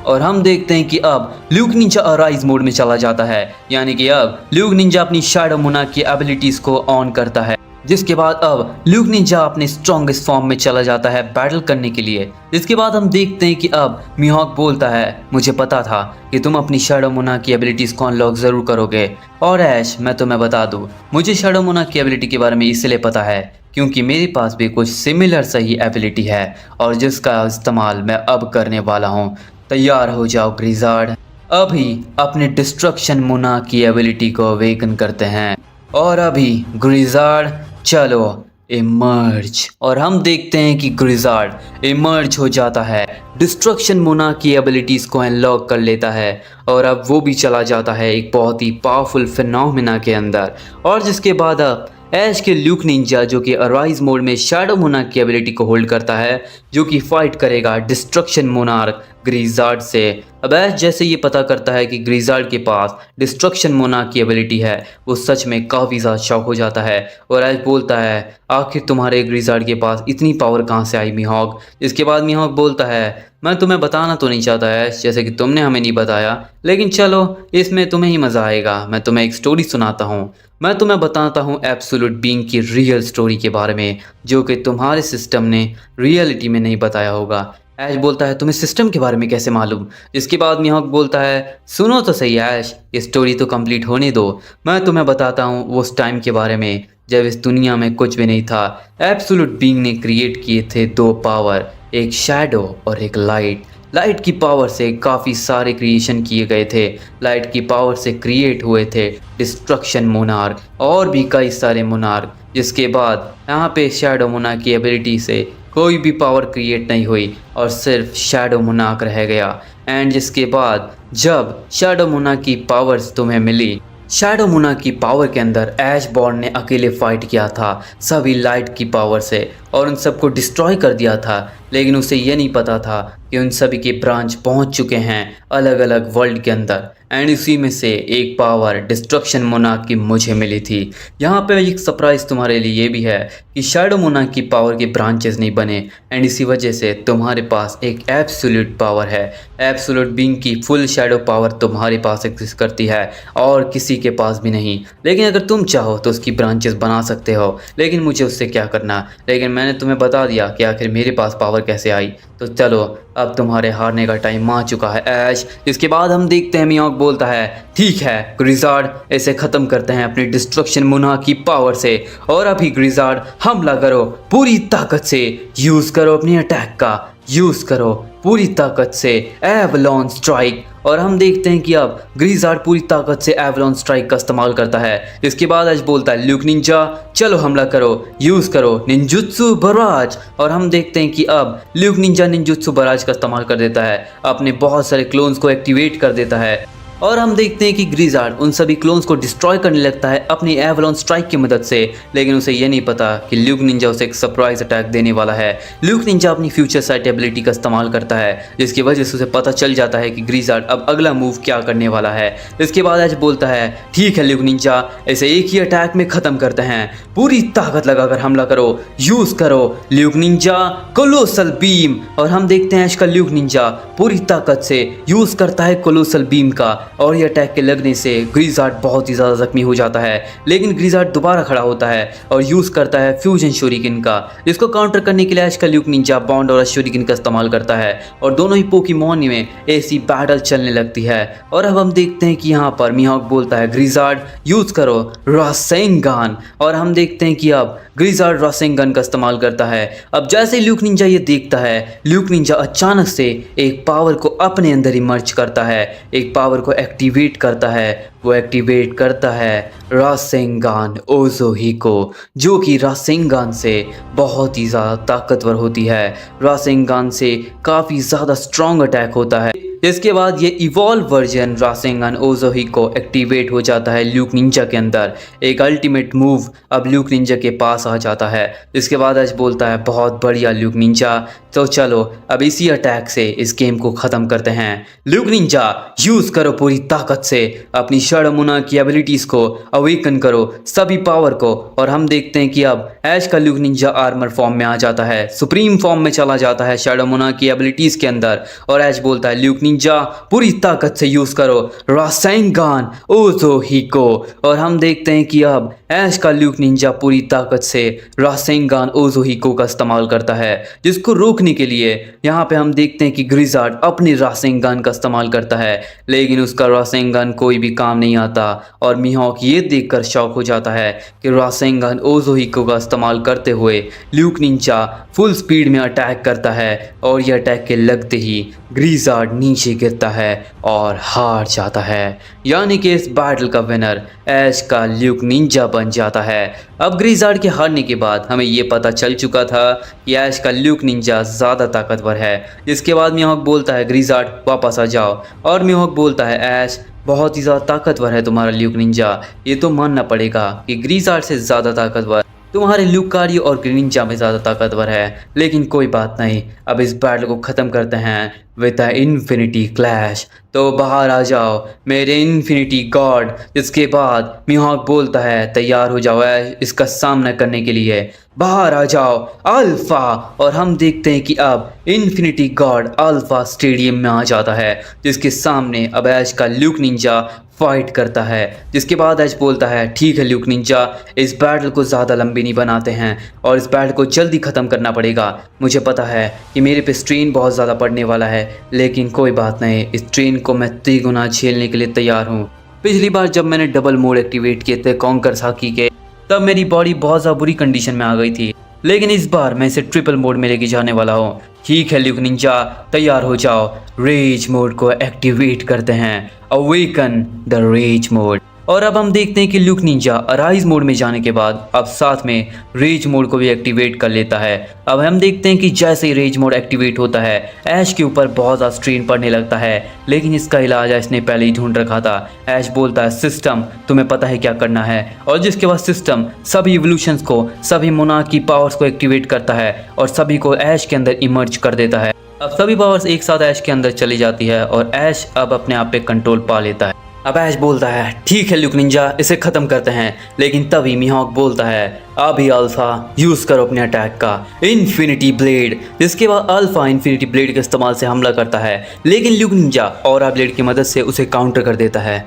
और हम देखते हैं कि अब ल्यूक निंजा अराइज मोड में चला जाता है, यानी कि अब ल्यूक निंजा अपनी शैडो मुना की एबिलिटीज को ऑन करता है। जिसके बाद अब ल्यूक निंजा अपने स्ट्रॉन्गेस्ट फॉर्म में चला जाता है बैटल करने के लिए। जिसके बाद हम देखते हैं कि अब मिहोक बोलता है मुझे पता था कि तुम अपनी शैडो मुना की एबिलिटीज़ को अनलॉक ज़रूर करोगे। और ऐश मैं तुम्हें बता दूँ, मुझे शैडो मुना की एबिलिटी के बारे में इसलिए पता है क्योंकि मेरे पास भी कुछ सिमिलर सही एबिलिटी है और जिसका इस्तेमाल मैं अब करने वाला हूँ। तैयार हो जाओ ग्रिजार्ड, अभी अपने डिस्ट्रक्शन मुना की एबिलिटी को अवेकन करते हैं। और अभी ग्रिजार्ड चलो इमर्ज। और हम देखते हैं कि ग्रिजार्ड इमर्ज हो जाता है, डिस्ट्रक्शन मुना की एबिलिटीज़ को अनलॉक कर लेता है और अब वो भी चला जाता है एक बहुत ही पावरफुल फिनोमेना के अंदर। और जिसके बाद अब ऐश के ल्यूक निंजा जो कि अराइज मोड में शैडो मुना की एबिलिटी को होल्ड करता है, जो कि फाइट करेगा डिस्ट्रक्शन मोनार्क ग्रिजार्ड से। अब ऐश जैसे ये पता करता है कि ग्रिजार्ड के पास डिस्ट्रक्शन मोनार्क की एबिलिटी है, वो सच में काफ़ी ज़्यादा शॉक हो जाता है और ऐश बोलता है आखिर तुम्हारे ग्रिजार्ड के पास इतनी पावर कहाँ से आई मिहोक? इसके बाद मिहोक बोलता है मैं तुम्हें बताना तो नहीं चाहता ऐश, जैसे कि तुमने हमें नहीं बताया, लेकिन चलो इसमें तुम्हें ही मज़ा आएगा। मैं तुम्हें एक स्टोरी सुनाता हूँ। मैं तुम्हें बताता हूँ एब्सोल्यूट बीइंग की रियल स्टोरी के बारे में, जो कि तुम्हारे सिस्टम ने रियलिटी में नहीं बताया होगा। ऐश बोलता है तुम्हें सिस्टम के बारे में कैसे मालूम? इसके बाद मिहोक बोलता है सुनो तो सही ऐश, ये स्टोरी तो कंप्लीट होने दो। मैं तुम्हें बताता हूँ उस टाइम के बारे में जब इस दुनिया में कुछ भी नहीं था। एब्सोल्यूट बीइंग ने क्रिएट किए थे दो पावर, एक शैडो और एक लाइट। लाइट की पावर से काफ़ी सारे क्रिएशन किए गए थे। लाइट की पावर से क्रिएट हुए थे डिस्ट्रक्शन मोनार्क और भी कई सारे मोनार्क। जिसके बाद यहाँ पे शैडो मुना की एबिलिटी से कोई भी पावर क्रिएट नहीं हुई और सिर्फ शैडो मोनार्क रह गया। एंड जिसके बाद जब शैडो मुना की पावर्स तुम्हें मिली, शैडो मुना की पावर के अंदर ऐश बॉर्न ने अकेले फाइट किया था सभी लाइट की पावर से और उन सबको डिस्ट्रॉय कर दिया था, लेकिन उसे ये नहीं पता था कि उन सभी के ब्रांच पहुंच चुके हैं अलग अलग वर्ल्ड के अंदर, एंड इसी में से एक पावर डिस्ट्रक्शन मोनार्क की मुझे मिली थी। यहाँ पे एक सरप्राइज तुम्हारे लिए ये भी है कि शैडो मोनार्क की पावर के ब्रांचेस नहीं बने, एंड इसी वजह से तुम्हारे पास एक एब्सोल्यूट पावर है। एब्सोल्यूट बीइंग की फुल शैडो पावर तुम्हारे पास एग्जिस्ट करती है और किसी के पास भी नहीं। लेकिन अगर तुम चाहो तो उसकी ब्रांचेस बना सकते हो, लेकिन मुझे उससे क्या करना। लेकिन मैंने तुम्हें बता दिया कि आखिर मेरे पास पावर कैसे आई। तो चलो अब तुम्हारे हारने का टाइम आ चुका है ऐश। इसके बाद हम देखते हैं मियाक बोलता है ठीक है ग्रिज़ार्ड, इसे ख़त्म करते हैं अपनी डिस्ट्रक्शन मोनार्क की पावर से। और अभी ग्रिज़ार्ड हमला करो, पूरी ताकत से यूज़ करो, अपनी अटैक का यूज़ करो पूरी ताकत से, एवलॉन स्ट्राइक। और हम देखते हैं कि अब ग्रिज़ार्ड पूरी ताकत से एवलॉन स्ट्राइक का इस्तेमाल करता है। इसके बाद एश बोलता है ल्यूक निंजा चलो हमला करो, यूज़ करो निंजुत्सु बराज। और हम देखते हैं कि अब ल्यूक निंजा निंजुत्सु बराज का इस्तेमाल कर देता है, अपने बहुत सारे क्लोन्स को एक्टिवेट कर देता है। और हम देखते हैं कि ग्रिज़ार्ड उन सभी क्लोन्स को डिस्ट्रॉय करने लगता है अपनी एवलॉन स्ट्राइक की मदद से। लेकिन उसे ये नहीं पता कि ल्यूक निंजा उसे एक सरप्राइज अटैक देने वाला है। ल्यूक निंजा अपनी फ्यूचर साइट एबिलिटी का इस्तेमाल करता है, जिसकी वजह से उसे पता चल जाता है कि ग्रिज़ार्ड अब अगला मूव क्या करने वाला है। इसके बाद एज बोलता है ठीक है ल्यूक निंजा, इसे एक ही अटैक में ख़त्म करते हैं, पूरी ताकत लगाकर हमला करो, यूज़ करो ल्यूक निंजा कोलोसल बीम। और हम देखते हैं एश का ल्यूक निंजा पूरी ताकत से यूज़ करता है कोलोसल बीम का, और ये अटैक के लगने से ग्रिज़ार्ड बहुत ही ज़्यादा जख्मी हो जाता है। लेकिन ग्रिज़ार्ड दोबारा खड़ा होता है और यूज़ करता है फ्यूजन शूरिकन का, जिसको काउंटर करने के लिए एश का ल्यूक निंजा बॉन्ड और शूरिकन का इस्तेमाल करता है, और दोनों ही पोकेमॉन में ऐसी बैटल चलने लगती है। और अब हम देखते हैं कि यहाँ पर मियाक बोलता है ग्रिज़ार्ड यूज़ करो रासेंगान। और हम देखते हैं कि अब ग्रिज़ार्ड रासेंगान का इस्तेमाल करता है। अब जैसे ल्यूक निंजा ये देखता है, ल्यूक निंजा अचानक से एक पावर को अपने अंदर इमर्ज करता है, एक पावर को एक्टिवेट करता है। वो एक्टिवेट करता है रासेंगान ओज़ोहिको, जो कि रासेंगान से बहुत ही ज़्यादा ताकतवर होती है। रासेंगान से काफ़ी ज़्यादा स्ट्रॉन्ग अटैक होता है। इसके बाद ये इवॉल्व वर्जन रासेंगान ओज़ोहिको एक्टिवेट हो जाता है ल्यूक निंजा के अंदर। एक अल्टीमेट मूव अब ल्यूक निंजा के पास आ जाता है। इसके बाद एज बोलता है बहुत बढ़िया ल्यूक निंजा, तो चलो अब इसी अटैक से इस गेम को ख़त्म करते हैं। ल्यूक निंजा यूज़ करो पूरी ताकत से, अपनी शैडो मोनार्क की एबिलिटीज़ को अवेकन करो, सभी पावर को। और हम देखते हैं कि अब ऐश का ल्यूक निंजा आर्मर फॉर्म में आ जाता है, सुप्रीम फॉर्म में चला जाता है शैडो मोनार्क की एबिलिटीज़ के अंदर। और ऐश बोलता है ल्यूक निंजा पूरी ताकत से यूज़ करो रासेंगान ओज़ोहिको। और हम देखते हैं कि अब ऐश का ल्यूक निंजा पूरी ताकत से रासेंगान ओज़ोहिको का इस्तेमाल करता है, जिसको रोकने के लिए यहाँ पे हम देखते हैं कि ग्रिज़ार्ड अपनी रासेंगान का इस्तेमाल करता है, लेकिन उसका रासेंगान कोई भी काम नहीं आता। और मिहाक ये देखकर शॉक हो जाता है कि रासेंगान ओज़ोहिको का इस्तेमाल करते हुए ल्यूक निंजा फुल स्पीड में अटैक करता है, और ये अटैक के लगते ही ग्रिज़ार्ड नीचे गिरता है और हार जाता है। यानी कि इस बैटल का विनर ऐश का ल्यूक निंजा बन जाता है। अब ग्रिज़ार्ड के हारने के बाद हमें ये पता चल चुका था कि ऐश का ल्यूक निंजा ज़्यादा ताकतवर है। जिसके बाद मिहाक बोलता है ग्रिज़ार्ड वापस आ जाओ, और मिहाक बोलता है ऐश बहुत ही ज़्यादा ताकतवर है तुम्हारा ल्यूक निंजा, ये तो मानना पड़ेगा कि ग्रिज़ार्ड से ज़्यादा ताकतवर तुम्हारे ल्यूकारियो और ग्रीनिंजा में ज़्यादा ताकतवर है। लेकिन कोई बात नहीं, अब इस बैटल को ख़त्म करते हैं विद द इन्फिनिटी क्लैश। तो बाहर आ जाओ मेरे इन्फिनिटी गॉड। इसके बाद मिहाक बोलता है तैयार हो जाओ ऐश इसका सामना करने के लिए, बाहर आ जाओ अल्फा। और हम देखते हैं कि अब इन्फिनिटी गॉड अल्फा स्टेडियम में आ जाता है, जिसके सामने अब ऐश का ल्यूक निंजा फाइट करता है। जिसके बाद ऐश बोलता है ठीक है ल्यूक निंजा, इस बैटल को ज़्यादा लंबी नहीं बनाते हैं और इस बैटल को जल्दी ख़त्म करना पड़ेगा। मुझे पता है कि मेरे पे स्ट्रेन बहुत ज़्यादा पड़ने वाला है, लेकिन कोई बात नहीं, इस स्ट्रेन को मैं तिगुना झेलने के लिए तैयार हूँ। पिछली बार जब मैंने डबल मोड एक्टिवेट किए थे कॉन्कर साकी के, तब मेरी बॉडी बहुत ज़्यादा बुरी कंडीशन में आ गई थी, लेकिन इस बार मैं इसे ट्रिपल मोड में लेके जाने वाला हूँ। ठीक है ल्यूक निंजा तैयार हो जाओ, रेज मोड को एक्टिवेट करते हैं, अवेकन द रेज मोड। और अब हम देखते हैं कि ल्यूक निंजा अराइज मोड में जाने के बाद अब साथ में रेज मोड को भी एक्टिवेट कर लेता है। अब हम देखते हैं कि जैसे ही रेज मोड एक्टिवेट होता है ऐश के ऊपर बहुत ज़्यादा स्ट्रेन पड़ने लगता है, लेकिन इसका इलाज ऐश ने पहले ही ढूंढ रखा था। ऐश बोलता है सिस्टम तुम्हें पता है क्या करना है, और जिसके बाद सिस्टम सभी इवोल्यूशंस को, सभी मोनार्क की पावर्स को एक्टिवेट करता है और सभी को ऐश के अंदर इमर्ज कर देता है। अब सभी पावर्स एक साथ ऐश के अंदर चली जाती है और ऐश अब अपने आप पे कंट्रोल पा लेता है। अब ऐश बोलता है ठीक है ल्यूक निंजा, इसे ख़त्म करते हैं। लेकिन तभी मीहॉक बोलता है अभी अल्फा यूज़ करो अपने अटैक का इन्फिनिटी ब्लेड। जिसके बाद अल्फा इन्फिनिटी ब्लेड के इस्तेमाल से हमला करता है, लेकिन ल्यूक निंजा ऑरा ब्लेड की मदद से उसे काउंटर कर देता है।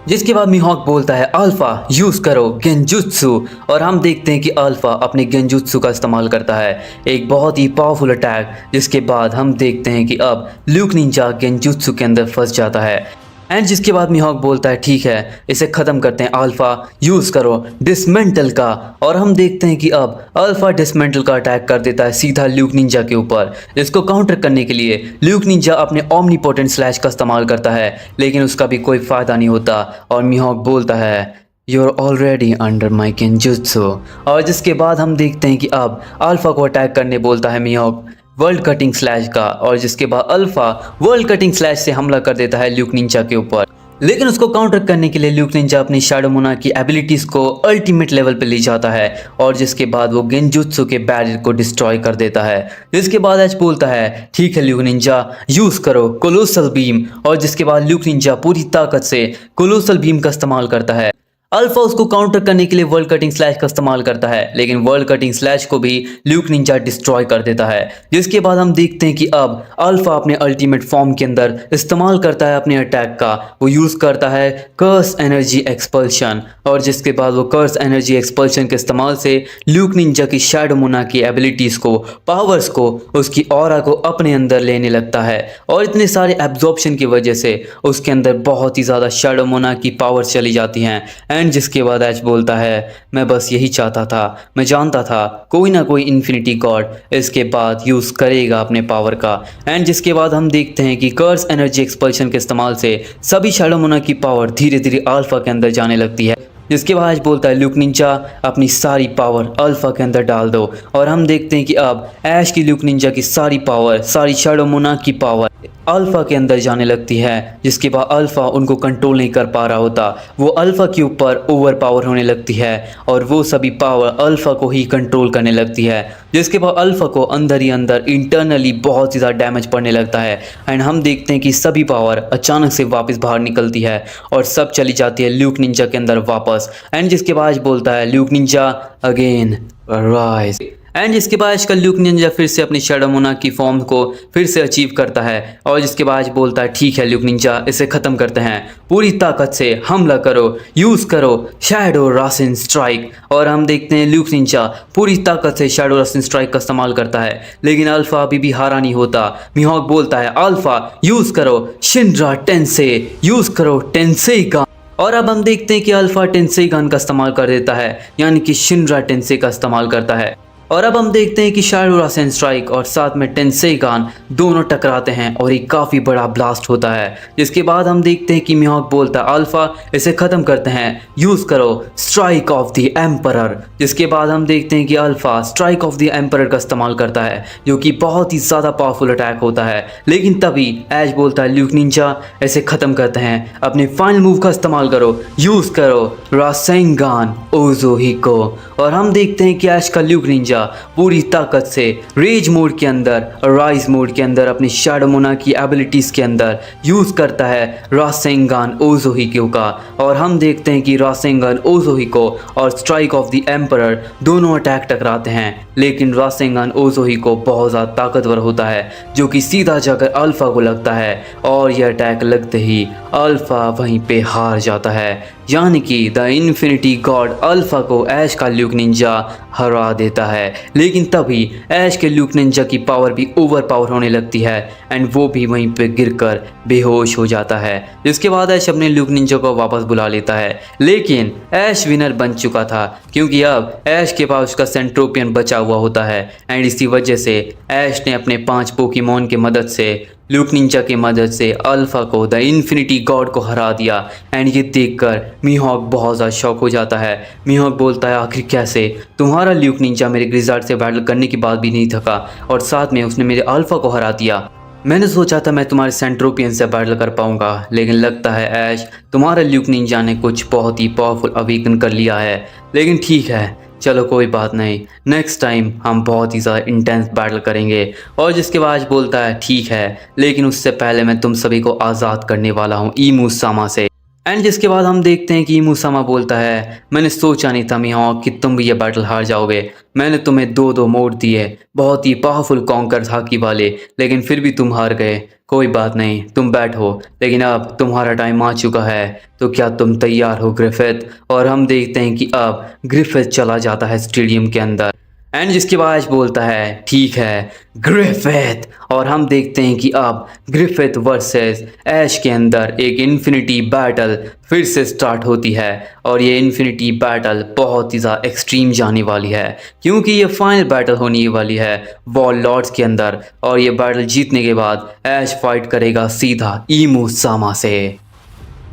जिसके बाद मीहॉक बोलता है अल्फा यूज़ करो गेंजुत्सु, और हम देखते हैं कि अल्फा अपने गेंजुत्सु का इस्तेमाल करता है, एक बहुत ही पावरफुल अटैक। जिसके बाद हम देखते हैं कि अब ल्यूक निंजा गेंजुत्सु के अंदर फंस जाता है। एंड जिसके बाद मीहॉक बोलता है ठीक है इसे ख़त्म करते हैं, अल्फा यूज़ करो डिसमेंटल का, और हम देखते हैं कि अब अल्फा डिसमेंटल का अटैक कर देता है सीधा ल्यूक निंजा के ऊपर। जिसको काउंटर करने के लिए ल्यूक निंजा अपने ओमनीपोटेंट स्लैश का इस्तेमाल करता है, लेकिन उसका भी कोई फ़ायदा नहीं होता और मीहॉक बोलता है you're already under my genjutsu. और जिसके बाद हम देखते हैं कि अब अल्फा को अटैक करने बोलता है मीहॉक वर्ल्ड कटिंग स्लैश का, और जिसके बाद अल्फा वर्ल्ड कटिंग स्लैश से हमला कर देता है ल्यूक निंजा के ऊपर। लेकिन उसको काउंटर करने के लिए ल्यूक निंजा अपनी शैडो मोना की एबिलिटीज़ को अल्टीमेट लेवल पे ले जाता है, और जिसके बाद वो गेंजुत्सु के बैरियर को डिस्ट्रॉय कर देता है। जिसके बाद एच बोलता है ठीक है ल्यूक निंजा यूज़ करो कोलोसल बीम, और जिसके बाद ल्यूक निंजा पूरी ताकत से कोलोसल बीम का इस्तेमाल करता है। अल्फा उसको काउंटर करने के लिए वर्ल्ड कटिंग स्लैश का इस्तेमाल करता है, लेकिन वर्ल्ड कटिंग स्लैश को भी ल्यूक निंजा डिस्ट्रॉय कर देता है। जिसके बाद हम देखते हैं कि अब अल्फा अपने अल्टीमेट फॉर्म के अंदर इस्तेमाल करता है अपने अटैक का, वो यूज़ करता है कर्स एनर्जी एक्सपल्शन, और जिसके बाद वो कर्स एनर्जी एक्सपल्शन के इस्तेमाल से ल्यूक निंजा की शैडो मोना की एबिलिटीज़ को, पावर्स को, उसकी ऑरा को अपने अंदर लेने लगता है, और इतने सारे एब्जॉर्प्शन की वजह से उसके अंदर बहुत ही ज़्यादा शैडो मोना की पावर्स चली जाती हैं। एंड जिसके बाद एच बोलता है मैं बस यही चाहता था, मैं जानता था कोई ना कोई इन्फिनिटी गॉड इसके बाद यूज़ करेगा अपने पावर का। एंड जिसके बाद हम देखते हैं कि कर्स एनर्जी एक्सपल्शन के इस्तेमाल से सभी शैडो मोना की पावर धीरे धीरे अल्फा के अंदर जाने लगती है। जिसके बाद एच बोलता है ल्यूक निंजा अपनी सारी पावर अल्फा के अंदर डाल दो, और हम देखते हैं कि अब ऐश की ल्यूक निंजा की सारी पावर, सारी शैडो मोना की पावर अल्फा के अंदर जाने लगती है। जिसके बाद अल्फा उनको कंट्रोल नहीं कर पा रहा होता, वो अल्फा के ऊपर ओवर पावर होने लगती है, और वो सभी पावर अल्फा को ही कंट्रोल करने लगती है। जिसके बाद अल्फा को अंदर ही अंदर इंटरनली बहुत ज़्यादा डैमेज पड़ने लगता है। एंड हम देखते हैं कि सभी पावर अचानक से वापस बाहर निकलती है और सब चली जाती है ल्यूक निंजा के अंदर वापस। एंड जिसके बाद बोलता है Luke Ninja again rise. And जिसके बाद इसका ल्यूक निंजा फिर से अपनी शैडो मोना की फॉर्म को फिर से अचीव करता है, और जिसके बाद बोलता है ठीक है ल्यूक निंजा इसे ख़त्म करते हैं, पूरी ताकत से हमला करो, यूज़ करो शैडो रासिन स्ट्राइक। और हम देखते हैं ल्यूक निंजा पूरी ताकत से शैडो रासिन स्ट्राइक का इस्तेमाल करता है, लेकिन अल्फा अभी भी हारा नहीं होता। मीहॉक बोलता है अल्फा यूज़ करो शिनरा टेंसे, यूज़ करो टेंसे का, और अब हम देखते हैं कि अल्फा टेंसे गन का इस्तेमाल कर देता है, यानी कि शिनरा टेंसे का इस्तेमाल करता है। और अब हम देखते हैं कि शैडो रासिन स्ट्राइक और साथ में टेंसे गान दोनों टकराते हैं और एक काफ़ी बड़ा ब्लास्ट होता है। जिसके बाद हम देखते हैं कि मीहॉक बोलता है अल्फा इसे ख़त्म करते हैं, यूज़ करो स्ट्राइक ऑफ द एम्परर। जिसके बाद हम देखते हैं कि alpha strike off the emperor का इस्तेमाल करता है, जो कि बहुत ही ज़्यादा पावरफुल अटैक होता है। लेकिन तभी ऐश बोलता है ल्यूक निंजा इसे ख़त्म करते हैं, अपने फाइनल मूव का इस्तेमाल करो, यूज़ करो रासेंगान ओज़ोहिको। और हम देखते हैं कि ऐश का ल्यूक निंजा पूरी ताकत से रेज मोड के अंदर, राइज मोड के अंदर, अपनी शैडो मोना की एबिलिटीज़ के अंदर यूज़ करता है रासेंगान ओज़ोहिको का। और हम देखते हैं कि रासेंगान ओज़ोहिको और स्ट्राइक ऑफ द एम्परर दोनों अटैक टकराते हैं, लेकिन रासेंगान ओज़ोहिको बहुत ज़्यादा ताकतवर होता है, जो कि सीधा जाकर अल्फा को लगता है, और यह अटैक लगते ही अल्फा वहीं पे हार जाता है। यानी कि द इन्फिनिटी गॉड अल्फा को ऐश का ल्यूक निंजा हरा देता है। लेकिन तभी ऐश के ल्यूक निंजा की पावर भी ओवर पावर होने लगती है, एंड वो भी वहीं पे गिरकर बेहोश हो जाता है। जिसके बाद ऐश अपने ल्यूक निंजा को वापस बुला लेता है, लेकिन ऐश विनर बन चुका था, क्योंकि अब ऐश के पास उसका सेंट्रोपियन बचा हुआ होता है। एंड इसी वजह से ऐश ने अपने 5 पोकेमॉन की मदद से, ल्यूक निंजा की मदद से अल्फा को, द इन्फिनिटी गॉड को हरा दिया। एंड ये देखकर मीहॉक बहुत ज़्यादा शॉक हो जाता है। मीहॉक बोलता है आखिर कैसे, तुम्हारा ल्यूक निंजा मेरे ग्रिज़ार्ड से बैटल करने के बाद भी नहीं थका, और साथ में उसने मेरे अल्फा को हरा दिया। मैंने सोचा था मैं तुम्हारे सेंट्रोपियन से बैटल कर पाऊंगा, लेकिन लगता है ऐश तुम्हारा ल्यूक निंजा ने कुछ बहुत ही पावरफुल अवेकन कर लिया है। लेकिन ठीक है, चलो कोई बात नहीं, नेक्स्ट टाइम हम बहुत ही ज़्यादा इंटेंस बैटल करेंगे। और जिसके बाद बोलता है ठीक है, लेकिन उससे पहले मैं तुम सभी को आज़ाद करने वाला हूँ ईमू सामा से। एंड जिसके बाद हम देखते हैं कि ईमू सामा बोलता है मैंने सोचा नहीं था मियाओ कि तुम भी ये बैटल हार जाओगे। मैंने तुम्हें 2-2 मोड़ दिए, बहुत ही पावरफुल कॉन्कर हाकी वाले, लेकिन फिर भी तुम हार गए। कोई बात नहीं, तुम बैठो, लेकिन अब तुम्हारा टाइम आ चुका है। तो क्या तुम तैयार हो ग्रिफिथ? और हम देखते हैं कि अब ग्रिफिथ चला जाता है स्टेडियम के अंदर। एंड जिसके बाद बोलता है ठीक है ग्रिफिथ, और हम देखते हैं कि अब ग्रिफिथ वर्सेस ऐश के अंदर एक इन्फिनिटी बैटल फिर से स्टार्ट होती है। और ये इन्फिनिटी बैटल बहुत ही ज़्यादा एक्सट्रीम जाने वाली है, क्योंकि ये फाइनल बैटल होने वाली है वॉर लॉर्ड्स के अंदर। और ये बैटल जीतने के बाद ऐश फाइट करेगा सीधा ईमू सामा से।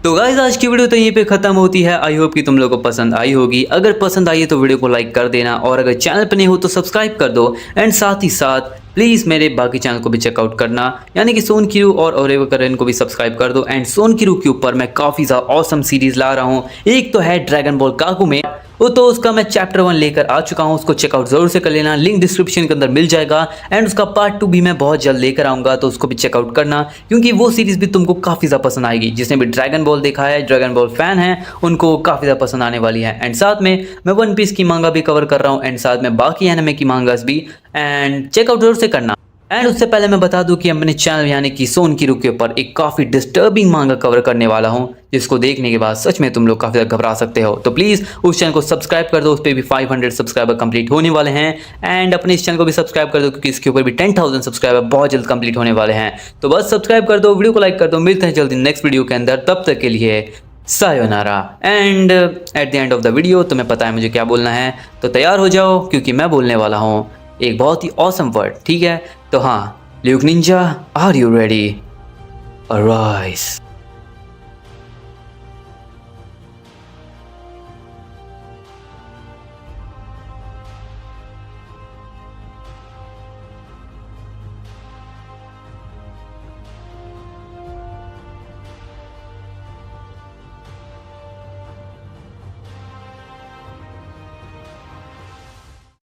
तो गाइस आज की वीडियो तो यहीं पे खत्म होती है। आई होप कि तुम लोगों को पसंद आई होगी। अगर पसंद आई है तो वीडियो को लाइक कर देना, और अगर चैनल पर नहीं हो तो सब्सक्राइब कर दो। एंड साथ ही साथ प्लीज़ मेरे बाकी चैनल को भी चेकआउट करना, यानी कि सोन किरू और ओरेवा करेन को भी सब्सक्राइब कर दो। एंड सोन किरू के ऊपर मैं काफ़ी ज़्यादा ऑसम सीरीज़ ला रहा हूँ। एक तो है ड्रैगन बॉल काकुमे, वो तो उसका मैं चैप्टर 1 लेकर आ चुका हूँ, उसको चेकआउट जरूर से कर लेना, लिंक डिस्क्रिप्शन के अंदर मिल जाएगा। एंड उसका पार्ट 2 भी मैं बहुत जल्द लेकर आऊँगा, तो उसको भी चेकआउट करना, क्योंकि वो सीरीज़ भी तुमको काफ़ी ज़्यादा पसंद आएगी। जिसने भी ड्रैगन बॉल देखा है, ड्रैगन बॉल फैन है, उनको काफ़ी ज़्यादा पसंद आने वाली है। एंड साथ में मैं वन पीस की मांगा भी कवर कर रहा हूँ, एंड साथ में बाकी एनिमे की मांगास भी, एंड चेकआउट जरूर से करना। एंड उससे पहले मैं बता दूं कि अपने चैनल यानी कि सोन किरू के ऊपर एक काफ़ी डिस्टर्बिंग मांगा कवर करने वाला हूं, जिसको देखने के बाद सच में तुम लोग काफ़ी ज़्यादा घबरा सकते हो। तो प्लीज़ उस चैनल को सब्सक्राइब कर दो, उस पर भी 500 सब्सक्राइबर कंप्लीट होने वाले हैं। एंड अपने इस चैनल को भी सब्सक्राइब कर दो, क्योंकि इसके ऊपर भी 10,000 सब्सक्राइबर बहुत जल्द कंप्लीट होने वाले हैं। तो बस सब्सक्राइब कर दो, वीडियो को लाइक कर दो। मिलते हैं जल्दी नेक्स्ट वीडियो के अंदर, तब तक के लिए sayonara. And at the end of the video तुम्हें पता है मुझे क्या बोलना है, तो तैयार हो जाओ, क्योंकि मैं बोलने वाला हूँ एक बहुत ही ऑसम वर्ड, ठीक है? तो हाँ, Luke Ninja, are you ready? Arise.